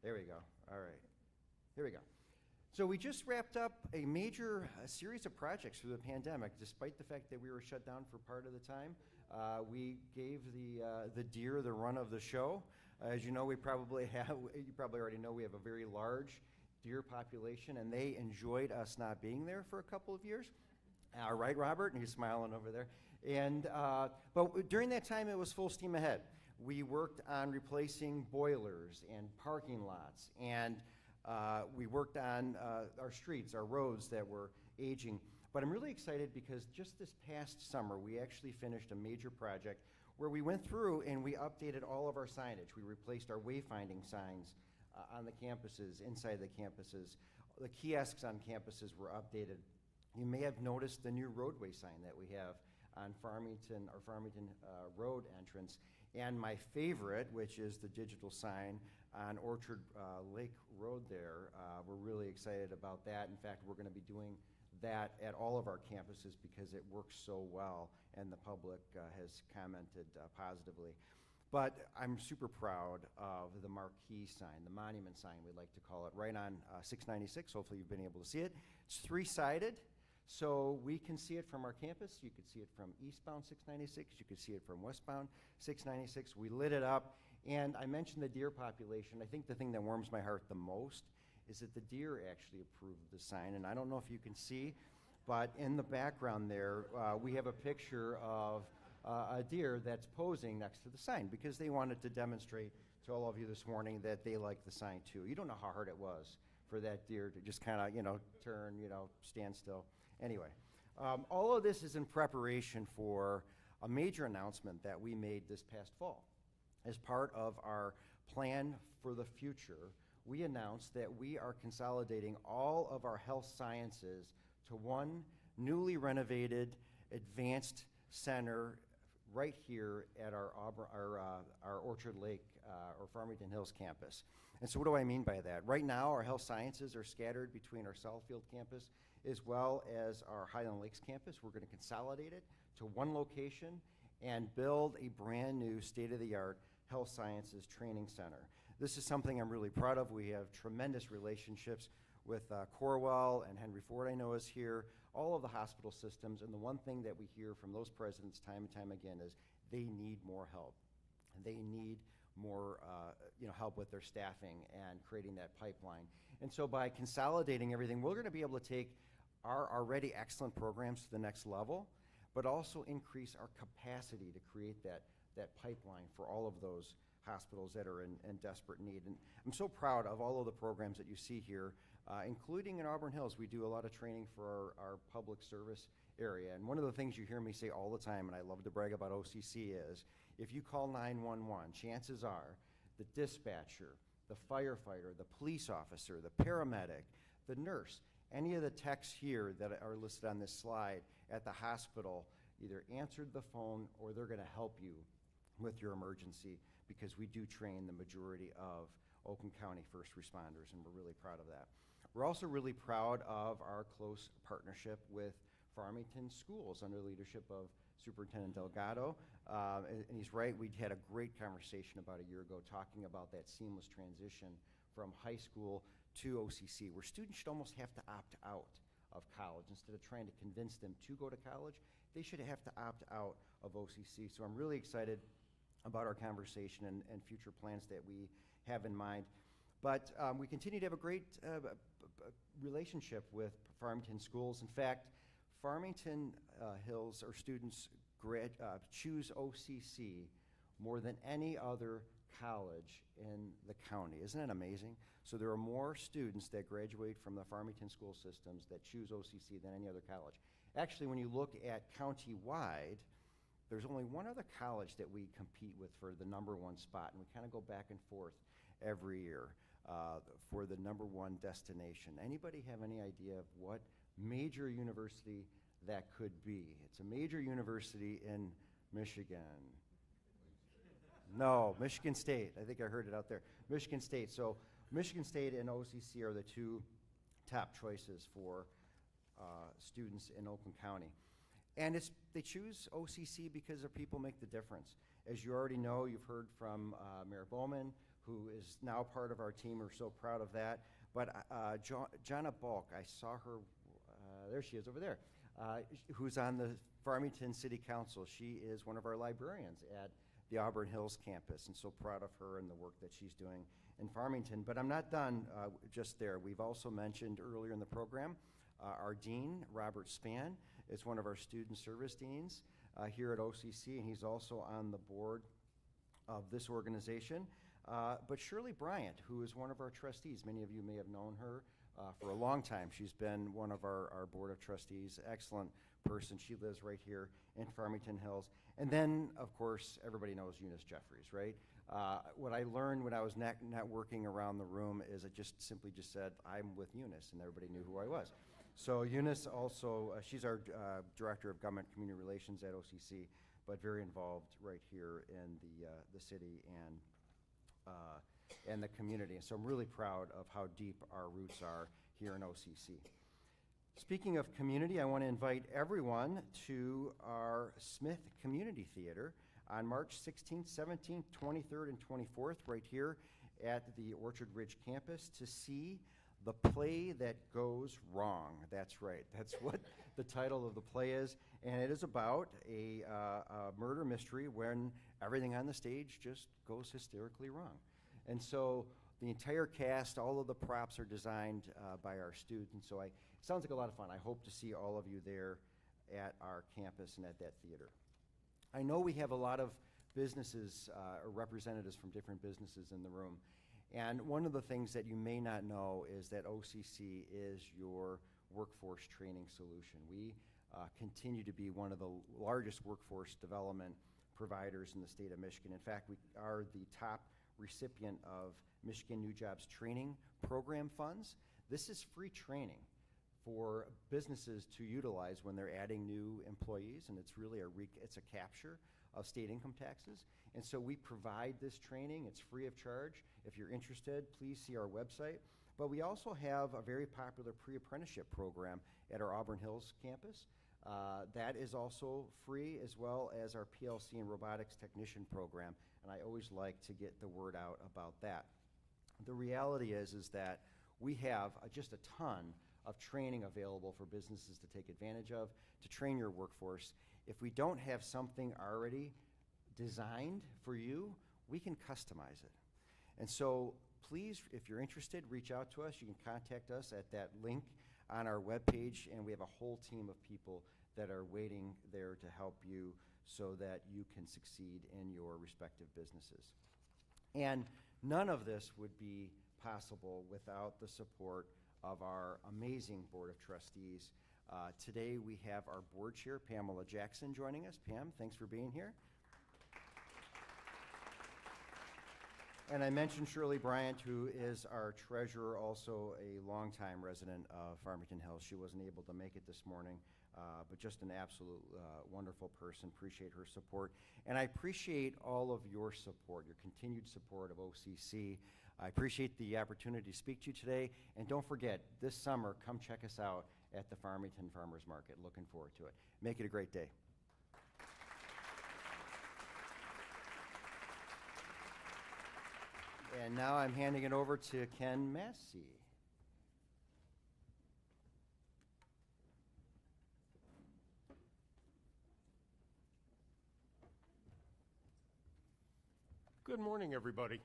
There we go. All right. Here we go. So we just wrapped up a major series of projects through the pandemic. Despite the fact that we were shut down for part of the time, we gave the deer the run of the show. As you know, you probably already know we have a very large deer population, and they enjoyed us not being there for a couple of years. Right, Robert? And he's smiling over there. And but during that time, it was full steam ahead. We worked on replacing boilers and parking lots, and we worked on our streets, our roads that were aging. But I'm really excited because just this past summer, we actually finished a major project where we went through and we updated all of our signage. We replaced our wayfinding signs on the campuses, inside the campuses. The kiosks on campuses were updated. You may have noticed the new roadway sign that we have on Farmington Road entrance. And my favorite, which is the digital sign on Orchard Lake Road there. We're really excited about that. In fact, we're going to be doing that at all of our campuses because it works so well and the public has commented positively. But I'm super proud of the marquee sign, the monument sign, we'd like to call it, right on 696. Hopefully you've been able to see it. It's three-sided, so we can see it from our campus. You could see it from eastbound 696. You could see it from westbound 696. We lit it up, and I mentioned the deer population. I think the thing that warms my heart the most is that the deer actually approved the sign, and I don't know if you can see, but in the background there, we have a picture of a deer that's posing next to the sign because they wanted to demonstrate to all of you this morning that they like the sign too. You don't know how hard it was for that deer to just kind of, turn, stand still. Anyway, all of this is in preparation for a major announcement that we made this past fall. As part of our plan for the future, we announced that we are consolidating all of our health sciences to one newly renovated advanced center right here at our Orchard Lake or Farmington Hills campus. And so what do I mean by that? Right now, our health sciences are scattered between our Southfield campus as well as our Highland Lakes campus. We're going to consolidate it to one location and build a brand new state-of-the-art health sciences training center. This is something I'm really proud of. We have tremendous relationships with Corwell and Henry Ford, I know, is here, all of the hospital systems, and the one thing that we hear from those presidents time and time again is they need more help. They need more help with their staffing and creating that pipeline. And so by consolidating everything, we're going to be able to take our already excellent programs to the next level, but also increase our capacity to create that pipeline for all of those hospitals that are in desperate need. And I'm so proud of all of the programs that you see here, including in Auburn Hills. We do a lot of training for our public service area. And one of the things you hear me say all the time, and I love to brag about OCC, is if you call 911, chances are the dispatcher, the firefighter, the police officer, the paramedic, the nurse, any of the techs here that are listed on this slide at the hospital either answered the phone or they're going to help you with your emergency, because we do train the majority of Oakland County first responders, and we're really proud of that. We're also really proud of our close partnership with Farmington Schools under the leadership of Superintendent Delgado. And he's right, we had a great conversation about a year ago talking about that seamless transition from high school to OCC, where students should almost have to opt out of college. Instead of trying to convince them to go to college, they should have to opt out of OCC. So I'm really excited about our conversation and future plans that we have in mind. But we continue to have a great relationship with Farmington Schools. In fact, Farmington Hills, or students choose OCC more than any other college in the county. Isn't that amazing? So there are more students that graduate from the Farmington school systems that choose OCC than any other college. Actually, when you look at county-wide, there's only one other college that we compete with for the number one spot, and we kind of go back and forth every year for the number one destination. Anybody have any idea of what major university that could be? It's a major university in Michigan. No, Michigan State. I think I heard it out there. Michigan State. So Michigan State and OCC are the two top choices for students in Oakland County. And they choose OCC because their people make the difference. As you already know, you've heard from Mayor Bowman, who is now part of our team. We're so proud of that. But Jonna Bulk, I saw her, there she is over there, who's on the Farmington City Council. She is one of our librarians at the Auburn Hills campus, and so proud of her and the work that she's doing in Farmington. But I'm not done just there. We've also mentioned earlier in the program, our dean, Robert Spann, is one of our student service deans here at OCC, and he's also on the board of this organization. But Shirley Bryant, who is one of our trustees, many of you may have known her for a long time. She's been one of our board of trustees, excellent person. She lives right here in Farmington Hills. And then, of course, everybody knows Eunice Jeffries, right? What I learned when I was networking around the room is I just simply said, I'm with Eunice, and everybody knew who I was. So Eunice also, she's our Director of Government Community Relations at OCC, but very involved right here in the city and the community. So I'm really proud of how deep our roots are here in OCC. Speaking of community, I want to invite everyone to our Smith Community Theater on March 16th, 17th, 23rd, and 24th, right here at the Orchard Ridge campus, to see The Play That Goes Wrong. That's right. That's what the title of the play is. And it is about a murder mystery when everything on the stage just goes hysterically wrong. And so the entire cast, all of the props are designed by our students. So it sounds like a lot of fun. I hope to see all of you there at our campus and at that theater. I know we have a lot of businesses or representatives from different businesses in the room. And one of the things that you may not know is that OCC is your workforce training solution. We continue to be one of the largest workforce development providers in the state of Michigan. In fact, we are the top recipient of Michigan New Jobs Training Program funds. This is free training for businesses to utilize when they're adding new employees, and it's really it's a capture of state income taxes. And so we provide this training. It's free of charge. If you're interested, please see our website. But we also have a very popular pre-apprenticeship program at our Auburn Hills campus. That is also free, as well as our PLC and robotics technician program. And I always like to get the word out about that. The reality is that we have just a ton of training available for businesses to take advantage of, to train your workforce. If we don't have something already designed for you, we can customize it. And so please, if you're interested, reach out to us. You can contact us at that link on our webpage, and we have a whole team of people that are waiting there to help you so that you can succeed in your respective businesses. And none of this would be possible without the support of our amazing Board of Trustees. Today we have our board chair, Pamela Jackson, joining us. Pam, thanks for being here. And I mentioned Shirley Bryant, who is our treasurer, also a longtime resident of Farmington Hills. She wasn't able to make it this morning, but just an absolute wonderful person. Appreciate her support. And I appreciate all of your support, your continued support of OCC. I appreciate the opportunity to speak to you today. And don't forget, this summer, come check us out at the Farmington Farmers Market. Looking forward to it. Make it a great day. And now I'm handing it over to Ken Massey. Good morning, everybody.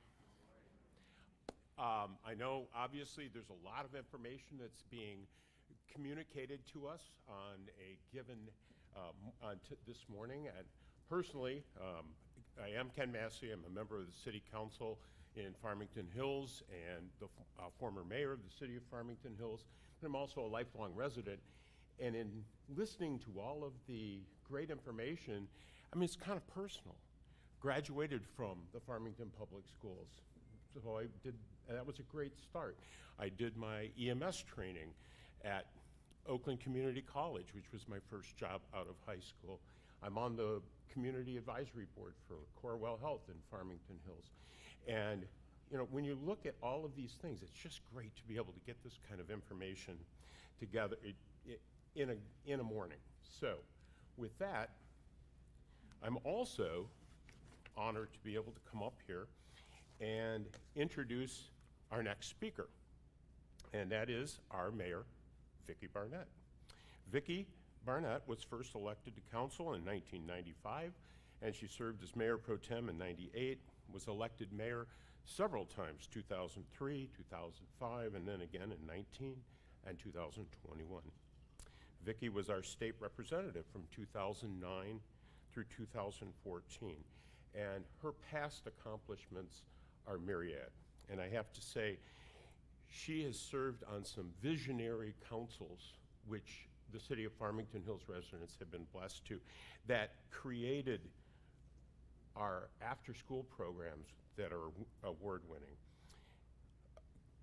I know, obviously, there's a lot of information that's being communicated to us on a given this morning. And personally, I am Ken Massey. I'm a member of the City Council in Farmington Hills and the former mayor of the city of Farmington Hills. But I'm also a lifelong resident. And in listening to all of the great information, I mean, it's kind of personal. Graduated from the Farmington Public Schools. So that was a great start. I did my EMS training at Oakland Community College, which was my first job out of high school. I'm on the Community Advisory Board for Corewell Health in Farmington Hills. And you know, when you look at all of these things, it's just great to be able to get this kind of information together in a morning. So with that, I'm also honored to be able to come up here and introduce our next speaker, and that is our mayor, Vicki Barnett. Vicki Barnett was first elected to council in 1995, and she served as mayor pro tem in 98, was elected mayor several times, 2003, 2005, and then again in 19 and 2021. Vicki was our state representative from 2009 through 2014. And her past accomplishments are myriad. And I have to say, she has served on some visionary councils, which the city of Farmington Hills residents have been blessed to, that created our after-school programs that are award-winning.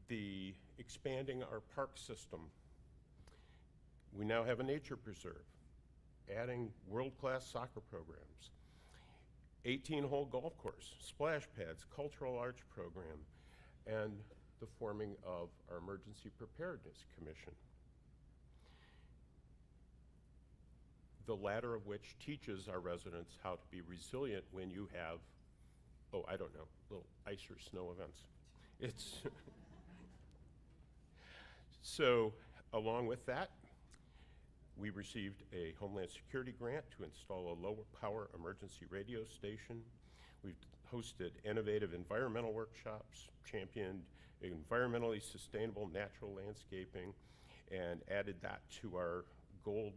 The expanding our park system. We now have a nature preserve, adding world-class soccer programs. 18-hole golf course, splash pads, cultural arts program, and the forming of our Emergency Preparedness Commission. the latter of which teaches our residents how to be resilient when you have, oh, I don't know, little ice or snow events. It's so along with that, we received a Homeland Security grant to install a lower power emergency radio station. We've hosted innovative environmental workshops, championed environmentally sustainable natural landscaping, and added that to our gold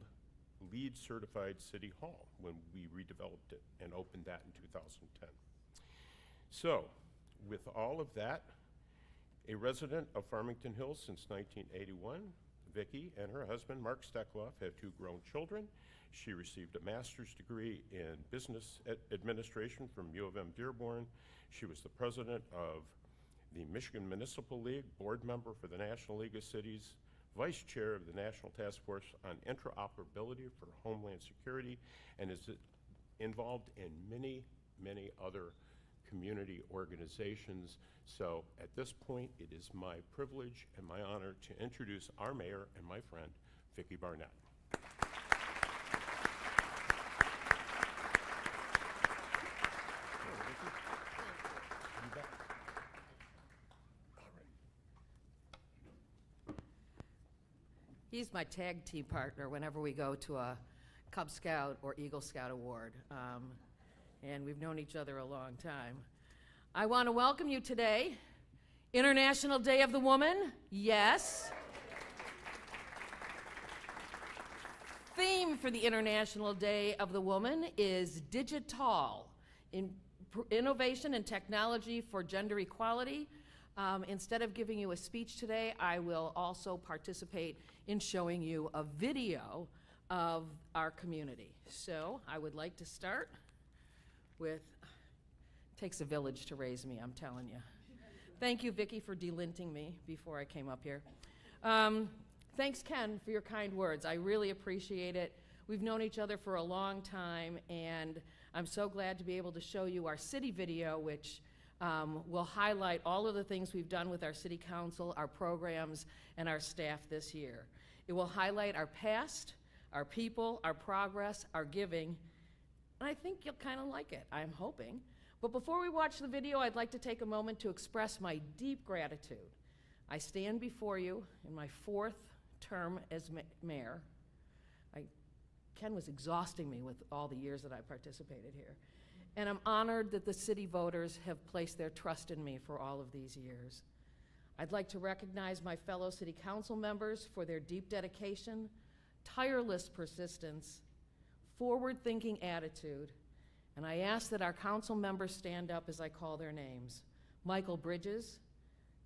LEED certified city hall when we redeveloped it and opened that in 2010. So, with all of that, a resident of Farmington Hills since 1981, Vicki and her husband, Mark Steckloff, have 2 grown children. She received a master's degree in business administration from U of M Dearborn. She was the president of the Michigan Municipal League, board member for the National League of Cities, vice chair of the National Task Force on Interoperability for Homeland Security, and is involved in many, many other community organizations. So at this point, it is my privilege and my honor to introduce our mayor and my friend, Vicki Barnett. He's my tag team partner whenever we go to a Cub Scout or Eagle Scout award. And we've known each other a long time. I want to welcome you today. International Day of the Woman, yes. Theme for the International Day of the Woman is Digital, innovation and technology for gender equality. Instead of giving you a speech today, I will also participate in showing you a video of our community. So I would like to start with, takes a village to raise me, I'm telling you. Thank you, Vicki, for delinting me before I came up here. Thanks, Ken, for your kind words. I really appreciate it. We've known each other for a long time, and I'm so glad to be able to show you our city video, which will highlight all of the things we've done with our city council, our programs, and our staff this year. It will highlight our past, our people, our progress, our giving, and I think you'll kind of like it, I'm hoping. But before we watch the video, I'd like to take a moment to express my deep gratitude. I stand before you in my 4th term as mayor. Ken was exhausting me with all the years that I participated here. And I'm honored that the city voters have placed their trust in me for all of these years. I'd like to recognize my fellow city council members for their deep dedication, tireless persistence, forward-thinking attitude, and I ask that our council members stand up as I call their names. Michael Bridges,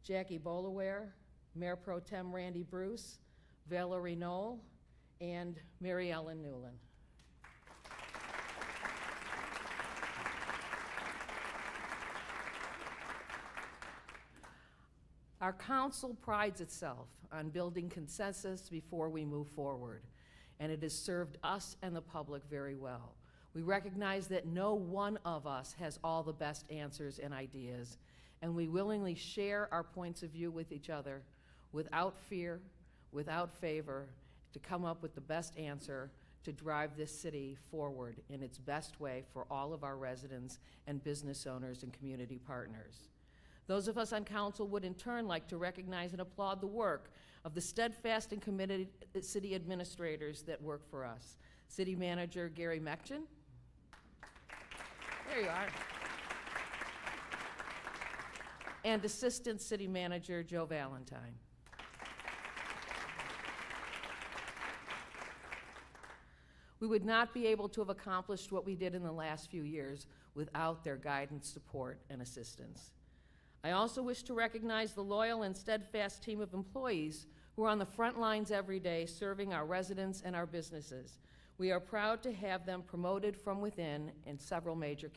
Jackie Bolaware, Mayor Pro Tem Randy Bruce, Valerie Knoll, and Mary Ellen Newland. Our council prides itself on building consensus before we move forward, and it has served us and the public very well. We recognize that no one of us has all the best answers and ideas, and we willingly share our points of view with each other without fear, without favor, to come up with the best answer to drive this city forward in its best way for all of our residents and business owners and community partners. Those of us on council would in turn like to recognize and applaud the work of the steadfast and committed city administrators that work for us. City Manager Gary Mekchin. There you are. And Assistant City Manager Joe Valentine. We would not be able to have accomplished what we did in the last few years without their guidance, support, and assistance. I also wish to recognize the loyal and steadfast team of employees who are on the front lines every day serving our residents and our businesses. We are proud to have them promoted from within in several major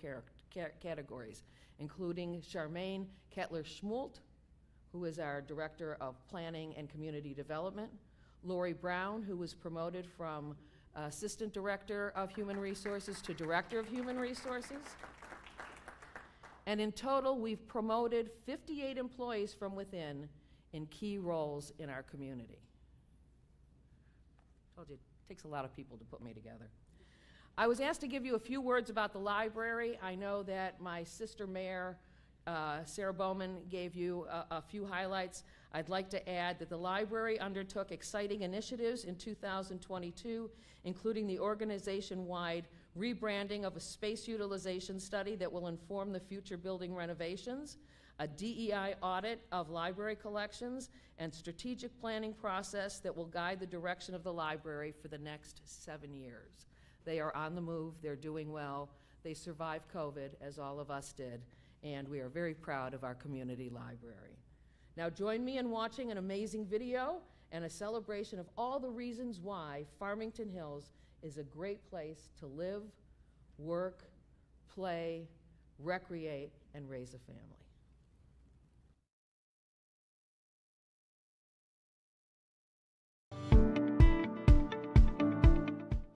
categories, including Charmaine Kettler-Schmult, who is our Director of Planning and Community Development, Lori Brown, who was promoted from Assistant Director of Human Resources to Director of Human Resources. And in total, we've promoted 58 employees from within in key roles in our community. Told you, it takes a lot of people to put me together. I was asked to give you a few words about the library. I know that my sister mayor, Sarah Bowman, gave you a few highlights. I'd like to add that the library undertook exciting initiatives in 2022, including the organization-wide rebranding of a space utilization study that will inform the future building renovations, a DEI audit of library collections, and strategic planning process that will guide the direction of the library for the next 7 years. They are on the move, they're doing well, they survived COVID, as all of us did, and we are very proud of our community library. Now join me in watching an amazing video and a celebration of all the reasons why Farmington Hills is a great place to live, work, play, recreate, and raise a family.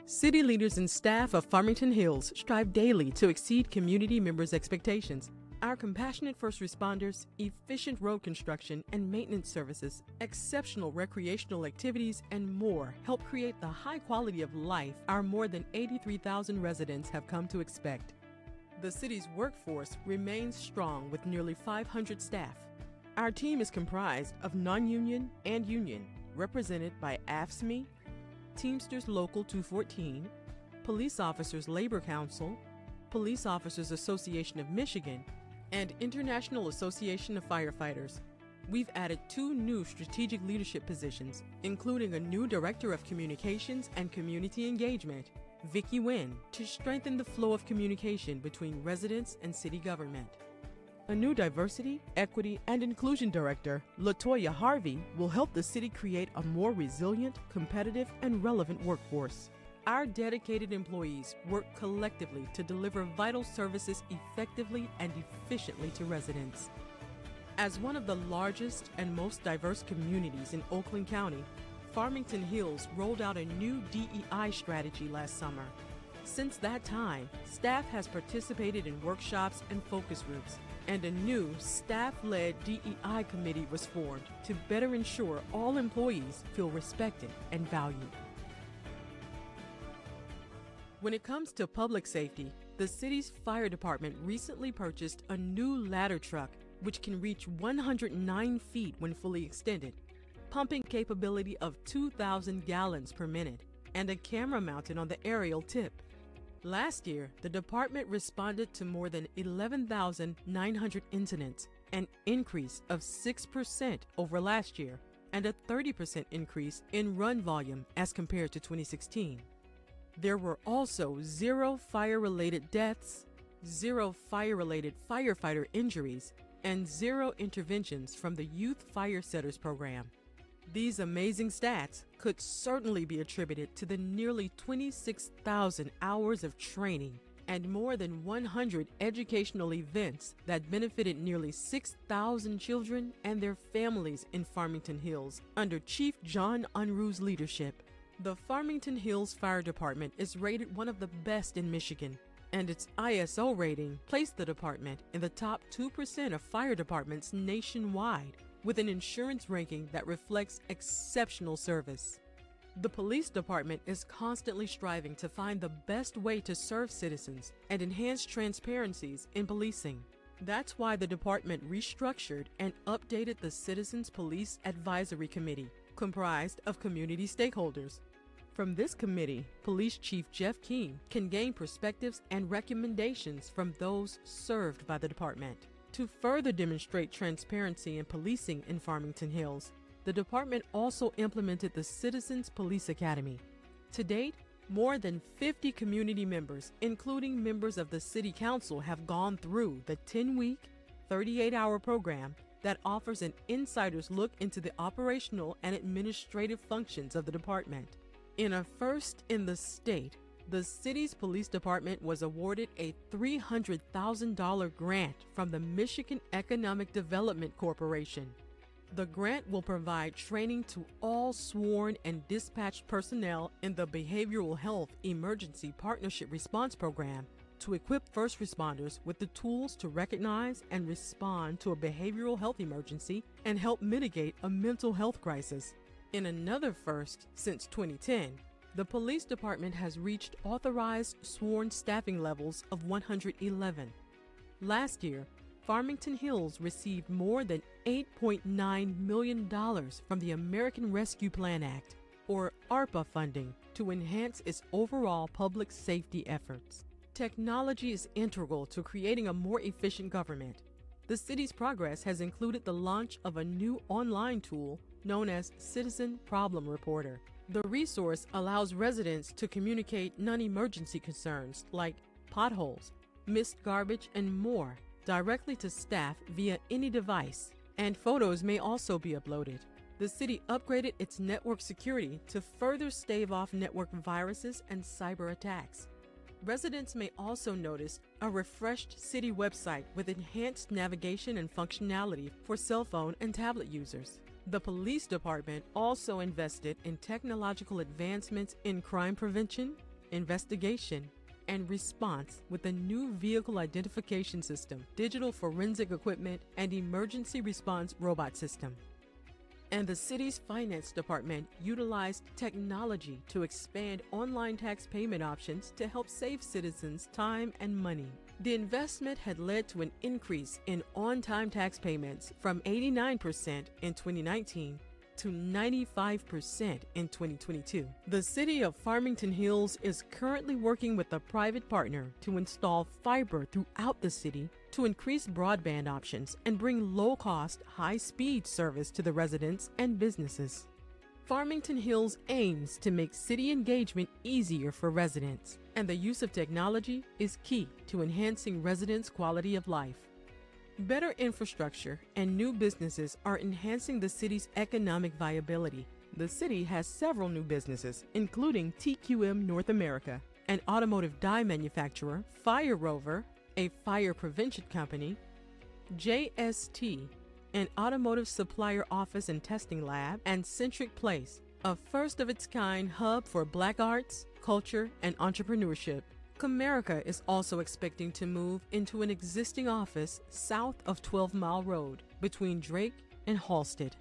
City leaders and staff of Farmington Hills strive daily to exceed community members' expectations. Our compassionate first responders, efficient road construction and maintenance services, exceptional recreational activities, and more help create the high quality of life our more than 83,000 residents have come to expect. The city's workforce remains strong with nearly 500 staff. Our team is comprised of non-union and union, represented by AFSCME, Teamsters Local 214, Police Officers Labor Council, Police Officers Association of Michigan, and International Association of Firefighters. We've added 2 new strategic leadership positions, including a new Director of Communications and Community Engagement, Vicki Nguyen, to strengthen the flow of communication between residents and city government. A new Diversity, Equity, and Inclusion Director, LaToya Harvey, will help the city create a more resilient, competitive, and relevant workforce. Our dedicated employees work collectively to deliver vital services effectively and efficiently to residents. As one of the largest and most diverse communities in Oakland County, Farmington Hills rolled out a new DEI strategy last summer. Since that time, staff has participated in workshops and focus groups, and a new staff-led DEI committee was formed to better ensure all employees feel respected and valued. When it comes to public safety, the city's fire department recently purchased a new ladder truck which can reach 109 feet when fully extended, pumping capability of 2,000 gallons per minute, and a camera mounted on the aerial tip. Last year, the department responded to more than 11,900 incidents, an increase of 6% over last year, and a 30% increase in run volume as compared to 2016. There were also 0 fire-related deaths, 0 fire-related firefighter injuries, and 0 interventions from the Youth Fire Setters program. These amazing stats could certainly be attributed to the nearly 26,000 hours of training and more than 100 educational events that benefited nearly 6,000 children and their families in Farmington Hills under Chief John Unruh's leadership. The Farmington Hills Fire Department is rated one of the best in Michigan, and its ISO rating placed the department in the top 2% of fire departments nationwide, with an insurance ranking that reflects exceptional service. The police department is constantly striving to find the best way to serve citizens and enhance transparencies in policing. That's why the department restructured and updated the Citizens Police Advisory Committee, comprised of community stakeholders. From this committee, Police Chief Jeff King can gain perspectives and recommendations from those served by the department. To further demonstrate transparency in policing in Farmington Hills, the department also implemented the Citizens Police Academy. To date, more than 50 community members, including members of the City Council, have gone through the 10-week, 38-hour program that offers an insider's look into the operational and administrative functions of the department. In a first in the state, the city's police department was awarded a $300,000 grant from the Michigan Economic Development Corporation. The grant will provide training to all sworn and dispatched personnel in the Behavioral Health Emergency Partnership Response Program to equip first responders with the tools to recognize and respond to a behavioral health emergency and help mitigate a mental health crisis. In another first since 2010, The police department has reached authorized sworn staffing levels of 111. Last year, Farmington Hills received more than $8.9 million from the American Rescue Plan Act, or ARPA funding, to enhance its overall public safety efforts. Technology is integral to creating a more efficient government. The city's progress has included the launch of a new online tool known as Citizen Problem Reporter. The resource allows residents to communicate non-emergency concerns like potholes, missed garbage, and more directly to staff via any device, and photos may also be uploaded. The city upgraded its network security to further stave off network viruses and cyber attacks. Residents may also notice a refreshed city website with enhanced navigation and functionality for cell phone and tablet users. The police department also invested in technological advancements in crime prevention, investigation, and response with a new vehicle identification system, digital forensic equipment, and emergency response robot system. And the city's finance department utilized technology to expand online tax payment options to help save citizens time and money. The investment had led to an increase in on-time tax payments from 89% in 2019 to 95% in 2022. The city of Farmington Hills is currently working with a private partner to install fiber throughout the city to increase broadband options and bring low-cost, high-speed service to the residents and businesses. Farmington Hills aims to make city engagement easier for residents, and the use of technology is key to enhancing residents' quality of life. Better infrastructure and new businesses are enhancing the city's economic viability. The city has several new businesses, including TQM North America, an automotive die manufacturer, Fire Rover, a fire prevention company, JST, an automotive supplier office and testing lab, and Centric Place, a first-of-its-kind hub for Black arts, culture, and entrepreneurship. Comerica is also expecting to move into an existing office south of 12 Mile Road between Drake and Halsted.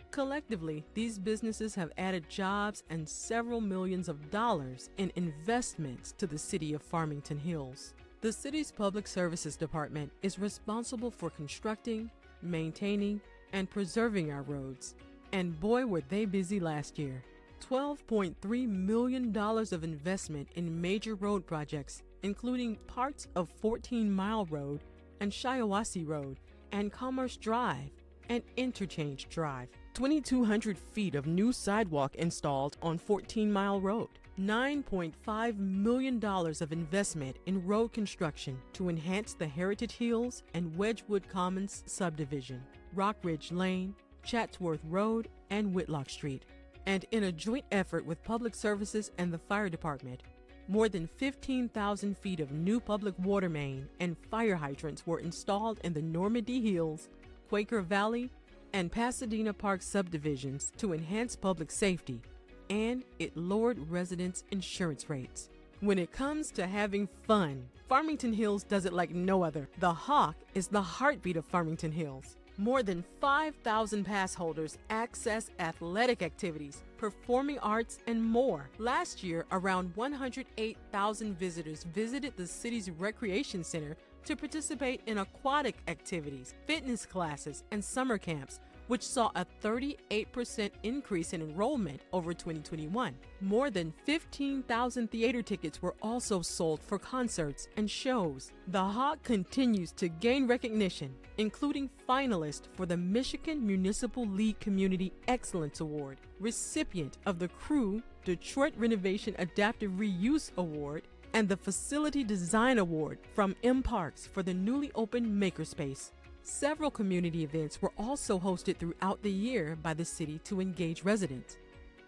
Collectively, these businesses have added jobs and several millions of dollars in investments to the city of Farmington Hills. The city's Public Services Department is responsible for constructing, maintaining, and preserving our roads. And boy, were they busy last year. $12.3 million of investment in major road projects, including parts of 14 Mile Road and Shiawassee Road and Commerce Drive and Interchange Drive. 2,200 feet of new sidewalk installed on 14 Mile Road. $9.5 million of investment in road construction to enhance the Heritage Hills and Wedgewood Commons subdivision, Rockridge Lane, Chatsworth Road, and Whitlock Street. And in a joint effort with Public Services and the Fire Department, more than 15,000 feet of new public water main and fire hydrants were installed in the Normandy Hills, Quaker Valley, and Pasadena Park subdivisions to enhance public safety, and it lowered residents' insurance rates. When it comes to having fun, Farmington Hills does it like no other. The Hawk is the heartbeat of Farmington Hills. More than 5,000 pass holders access athletic activities, performing arts, and more. Last year, around 108,000 visitors visited the city's recreation center to participate in aquatic activities, fitness classes, and summer camps, which saw a 38% increase in enrollment over 2021. More than 15,000 theater tickets were also sold for concerts and shows. The Hawk continues to gain recognition, including finalist for the Michigan Municipal League Community Excellence Award, recipient of the Crew Detroit Renovation Adaptive Reuse Award, and the Facility Design Award from M Parks for the newly opened Makerspace. Several community events were also hosted throughout the year by the city to engage residents.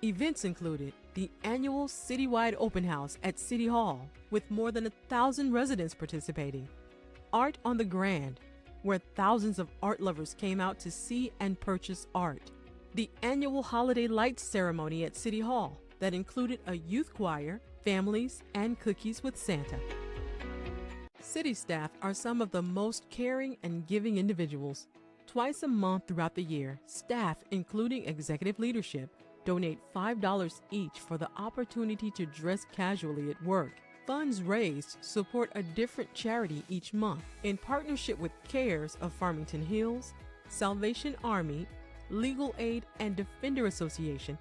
Events included the annual citywide open house at City Hall, with more than 1,000 residents participating. Art on the Grand, where thousands of art lovers came out to see and purchase art. The annual Holiday Lights ceremony at City Hall that included a youth choir, families, and cookies with Santa. City staff are some of the most caring and giving individuals. Twice a month throughout the year, staff, including executive leadership, donate $5 each for the opportunity to dress casually at work. Funds raised support a different charity each month in partnership with CARES of Farmington Hills, Salvation Army, Legal Aid, and Defender Association.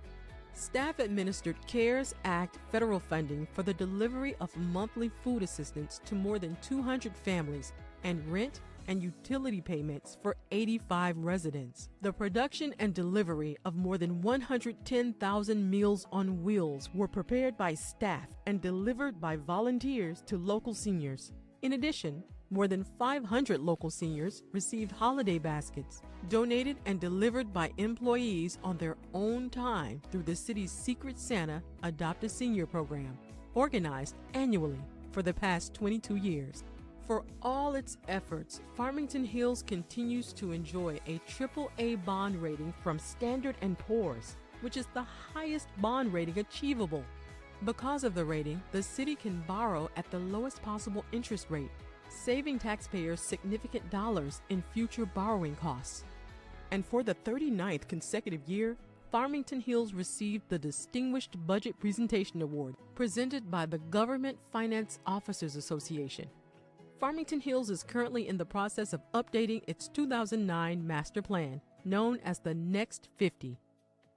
Staff administered CARES Act federal funding for the delivery of monthly food assistance to more than 200 families and rent and utility payments for 85 residents. The production and delivery of more than 110,000 Meals on Wheels were prepared by staff and delivered by volunteers to local seniors. In addition, more than 500 local seniors received holiday baskets, donated and delivered by employees on their own time through the city's Secret Santa Adopt a Senior program, organized annually for the past 22 years. For all its efforts, Farmington Hills continues to enjoy a AAA bond rating from Standard & Poor's, which is the highest bond rating achievable. Because of the rating, the city can borrow at the lowest possible interest rate, saving taxpayers significant dollars in future borrowing costs. And for the 39th consecutive year, Farmington Hills received the Distinguished Budget Presentation Award, presented by the Government Finance Officers Association. Farmington Hills is currently in the process of updating its 2009 master plan, known as the Next 50.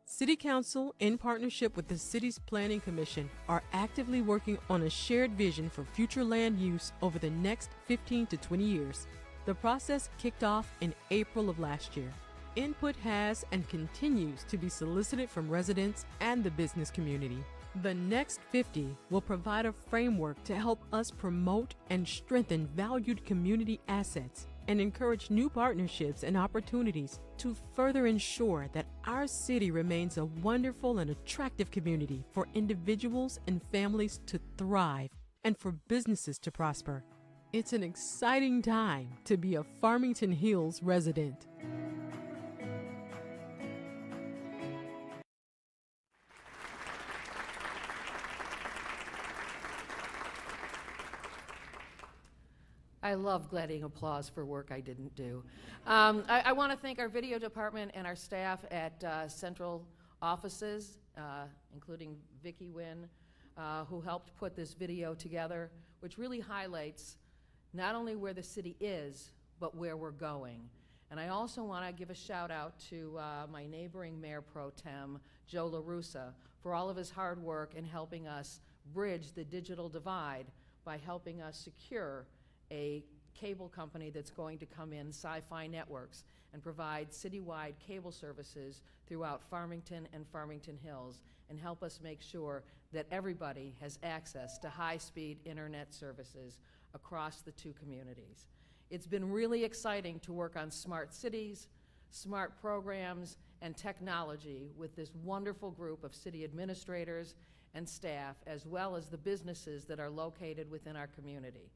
City Council, in partnership with the city's Planning Commission, are actively working on a shared vision for future land use over the next 15 to 20 years. The process kicked off in April of last year. Input has and continues to be solicited from residents and the business community. The Next 50 will provide a framework to help us promote and strengthen valued community assets and encourage new partnerships and opportunities to further ensure that our city remains a wonderful and attractive community for individuals and families to thrive and for businesses to prosper. It's an exciting time to be a Farmington Hills resident. I love getting applause for work I didn't do. I want to thank our video department and our staff at central offices, including Vicki Wynn, who helped put this video together, which really highlights not only where the city is, but where we're going. And I also want to give a shout out to my neighboring Mayor Pro Tem, Joe LaRussa, for all of his hard work in helping us bridge the digital divide by helping us secure a cable company that's going to come in, Sci-Fi Networks, and provide citywide cable services throughout Farmington and Farmington Hills, and help us make sure that everybody has access to high-speed internet services across the two communities. It's been really exciting to work on smart cities, smart programs, and technology with this wonderful group of city administrators and staff, as well as the businesses that are located within our community.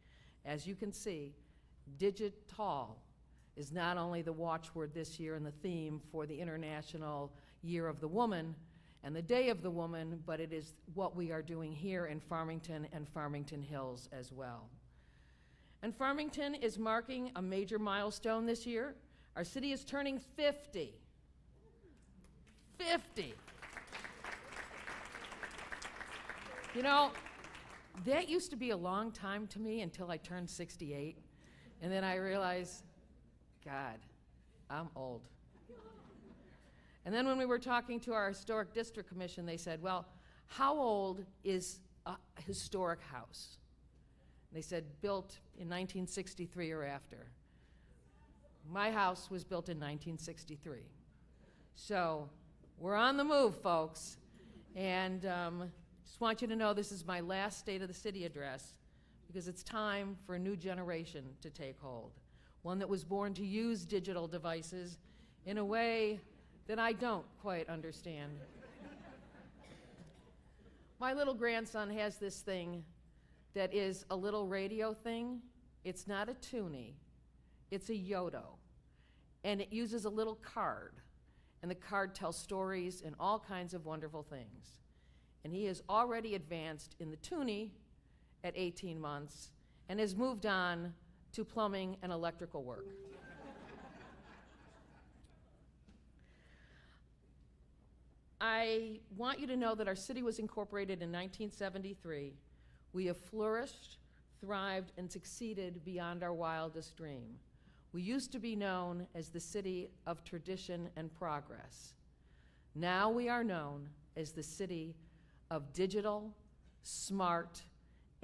As you can see, Digital is not only the watchword this year and the theme for the International Year of the Woman and the Day of the Woman, but it is what we are doing here in Farmington and Farmington Hills as well. And Farmington is marking a major milestone this year. Our city is turning 50. 50. You know, that used to be a long time to me until I turned 68, and then I realized, God, I'm old. And then when we were talking to our Historic District Commission, they said, well, how old is a historic house? And they said, built in 1963 or after. My house was built in 1963. So we're on the move, folks. And just want you to know this is my last State of the City address, because it's time for a new generation to take hold. One that was born to use digital devices in a way that I don't quite understand. My little grandson has this thing that is a little radio thing. It's not a toonie, it's a Yodo. And it uses a little card, and the card tells stories and all kinds of wonderful things. And he has already advanced in the toonie at 18 months and has moved on to plumbing and electrical work. I want you to know that our city was incorporated in 1973. We have flourished, thrived, and succeeded beyond our wildest dream. We used to be known as the city of tradition and progress. Now we are known as the city of digital, smart,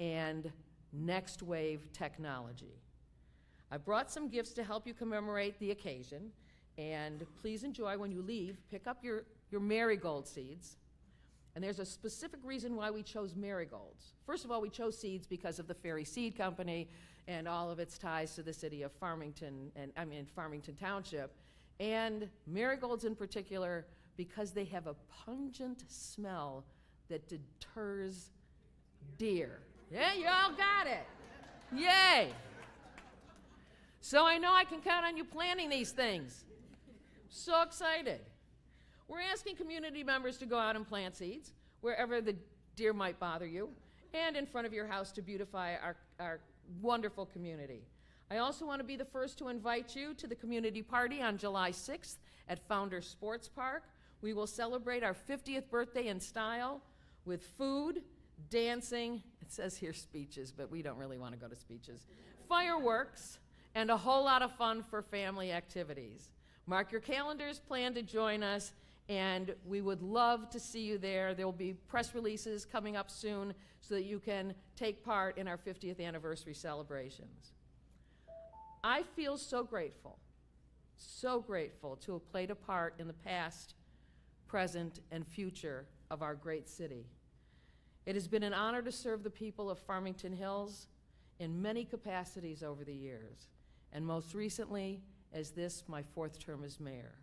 and next wave technology. I brought some gifts to help you commemorate the occasion, and please enjoy. When you leave, pick up your marigold seeds. And there's a specific reason why we chose marigolds. First of all, we chose seeds because of the Ferry Seed Company and all of its ties to the city of Farmington, Farmington Township. And marigolds in particular, because they have a pungent smell that deters deer. Yeah, you all got it. Yay. So I know I can count on you planting these things. So excited. We're asking community members to go out and plant seeds wherever the deer might bother you and in front of your house to beautify our wonderful community. I also want to be the first to invite you to the community party on July 6th at Founders Sports Park. We will celebrate our 50th birthday in style with food, dancing, it says here speeches, but we don't really want to go to speeches, fireworks, and a whole lot of fun for family activities. Mark your calendars, plan to join us, and we would love to see you there. There will be press releases coming up soon so that you can take part in our 50th anniversary celebrations. I feel so grateful to have played a part in the past, present, and future of our great city. It has been an honor to serve the people of Farmington Hills in many capacities over the years, and most recently as this, my 4th term as mayor.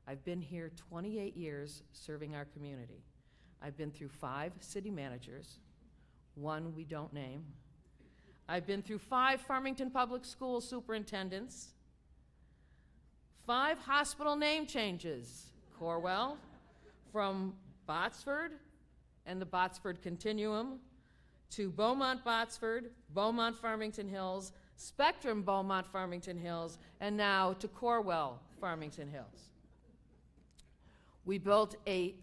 I've been here 28 years serving our community. I've been through 5 city managers, 1 we don't name. I've been through 5 Farmington Public School superintendents, 5 hospital name changes, Corwell, from Botsford and the Botsford Continuum to Beaumont Botsford, Beaumont Farmington Hills, Spectrum Beaumont Farmington Hills, and now to Corwell Farmington Hills. We built a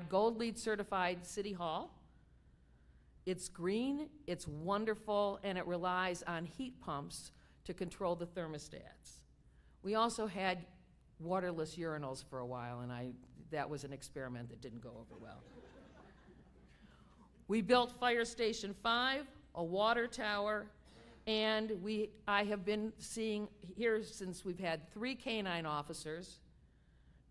gold LEED certified city hall. It's green, it's wonderful, and it relies on heat pumps to control the thermostats. We also had waterless urinals for a while, and that was an experiment that didn't go over well. We built Fire Station 5, a water tower, and I have been seeing here since we've had 3 canine officers,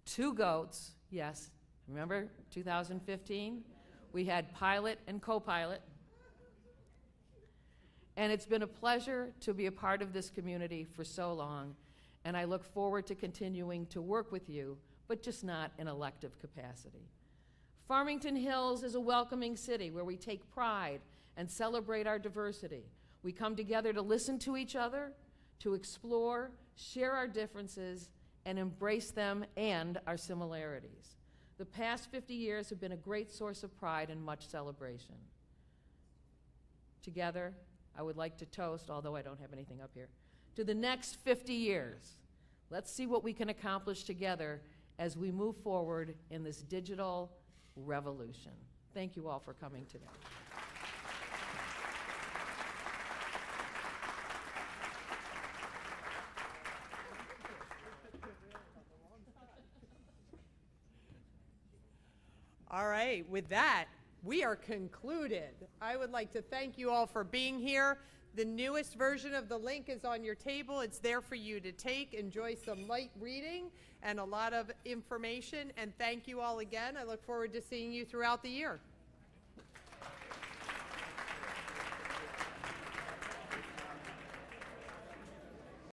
2 goats, yes, remember 2015? We had pilot and co-pilot. And it's been a pleasure to be a part of this community for so long, and I look forward to continuing to work with you, but just not in elective capacity. Farmington Hills is a welcoming city where we take pride and celebrate our diversity. We come together to listen to each other, to explore, share our differences, and embrace them and our similarities. The past 50 years have been a great source of pride and much celebration. Together, I would like to toast, although I don't have anything up here, to the next 50 years. Let's see what we can accomplish together as we move forward in this digital revolution. Thank you all for coming today. All right, with that, we are concluded. I would like to thank you all for being here. The newest version of the link is on your table. It's there for you to take, enjoy some light reading and a lot of information. And thank you all again. I look forward to seeing you throughout the year.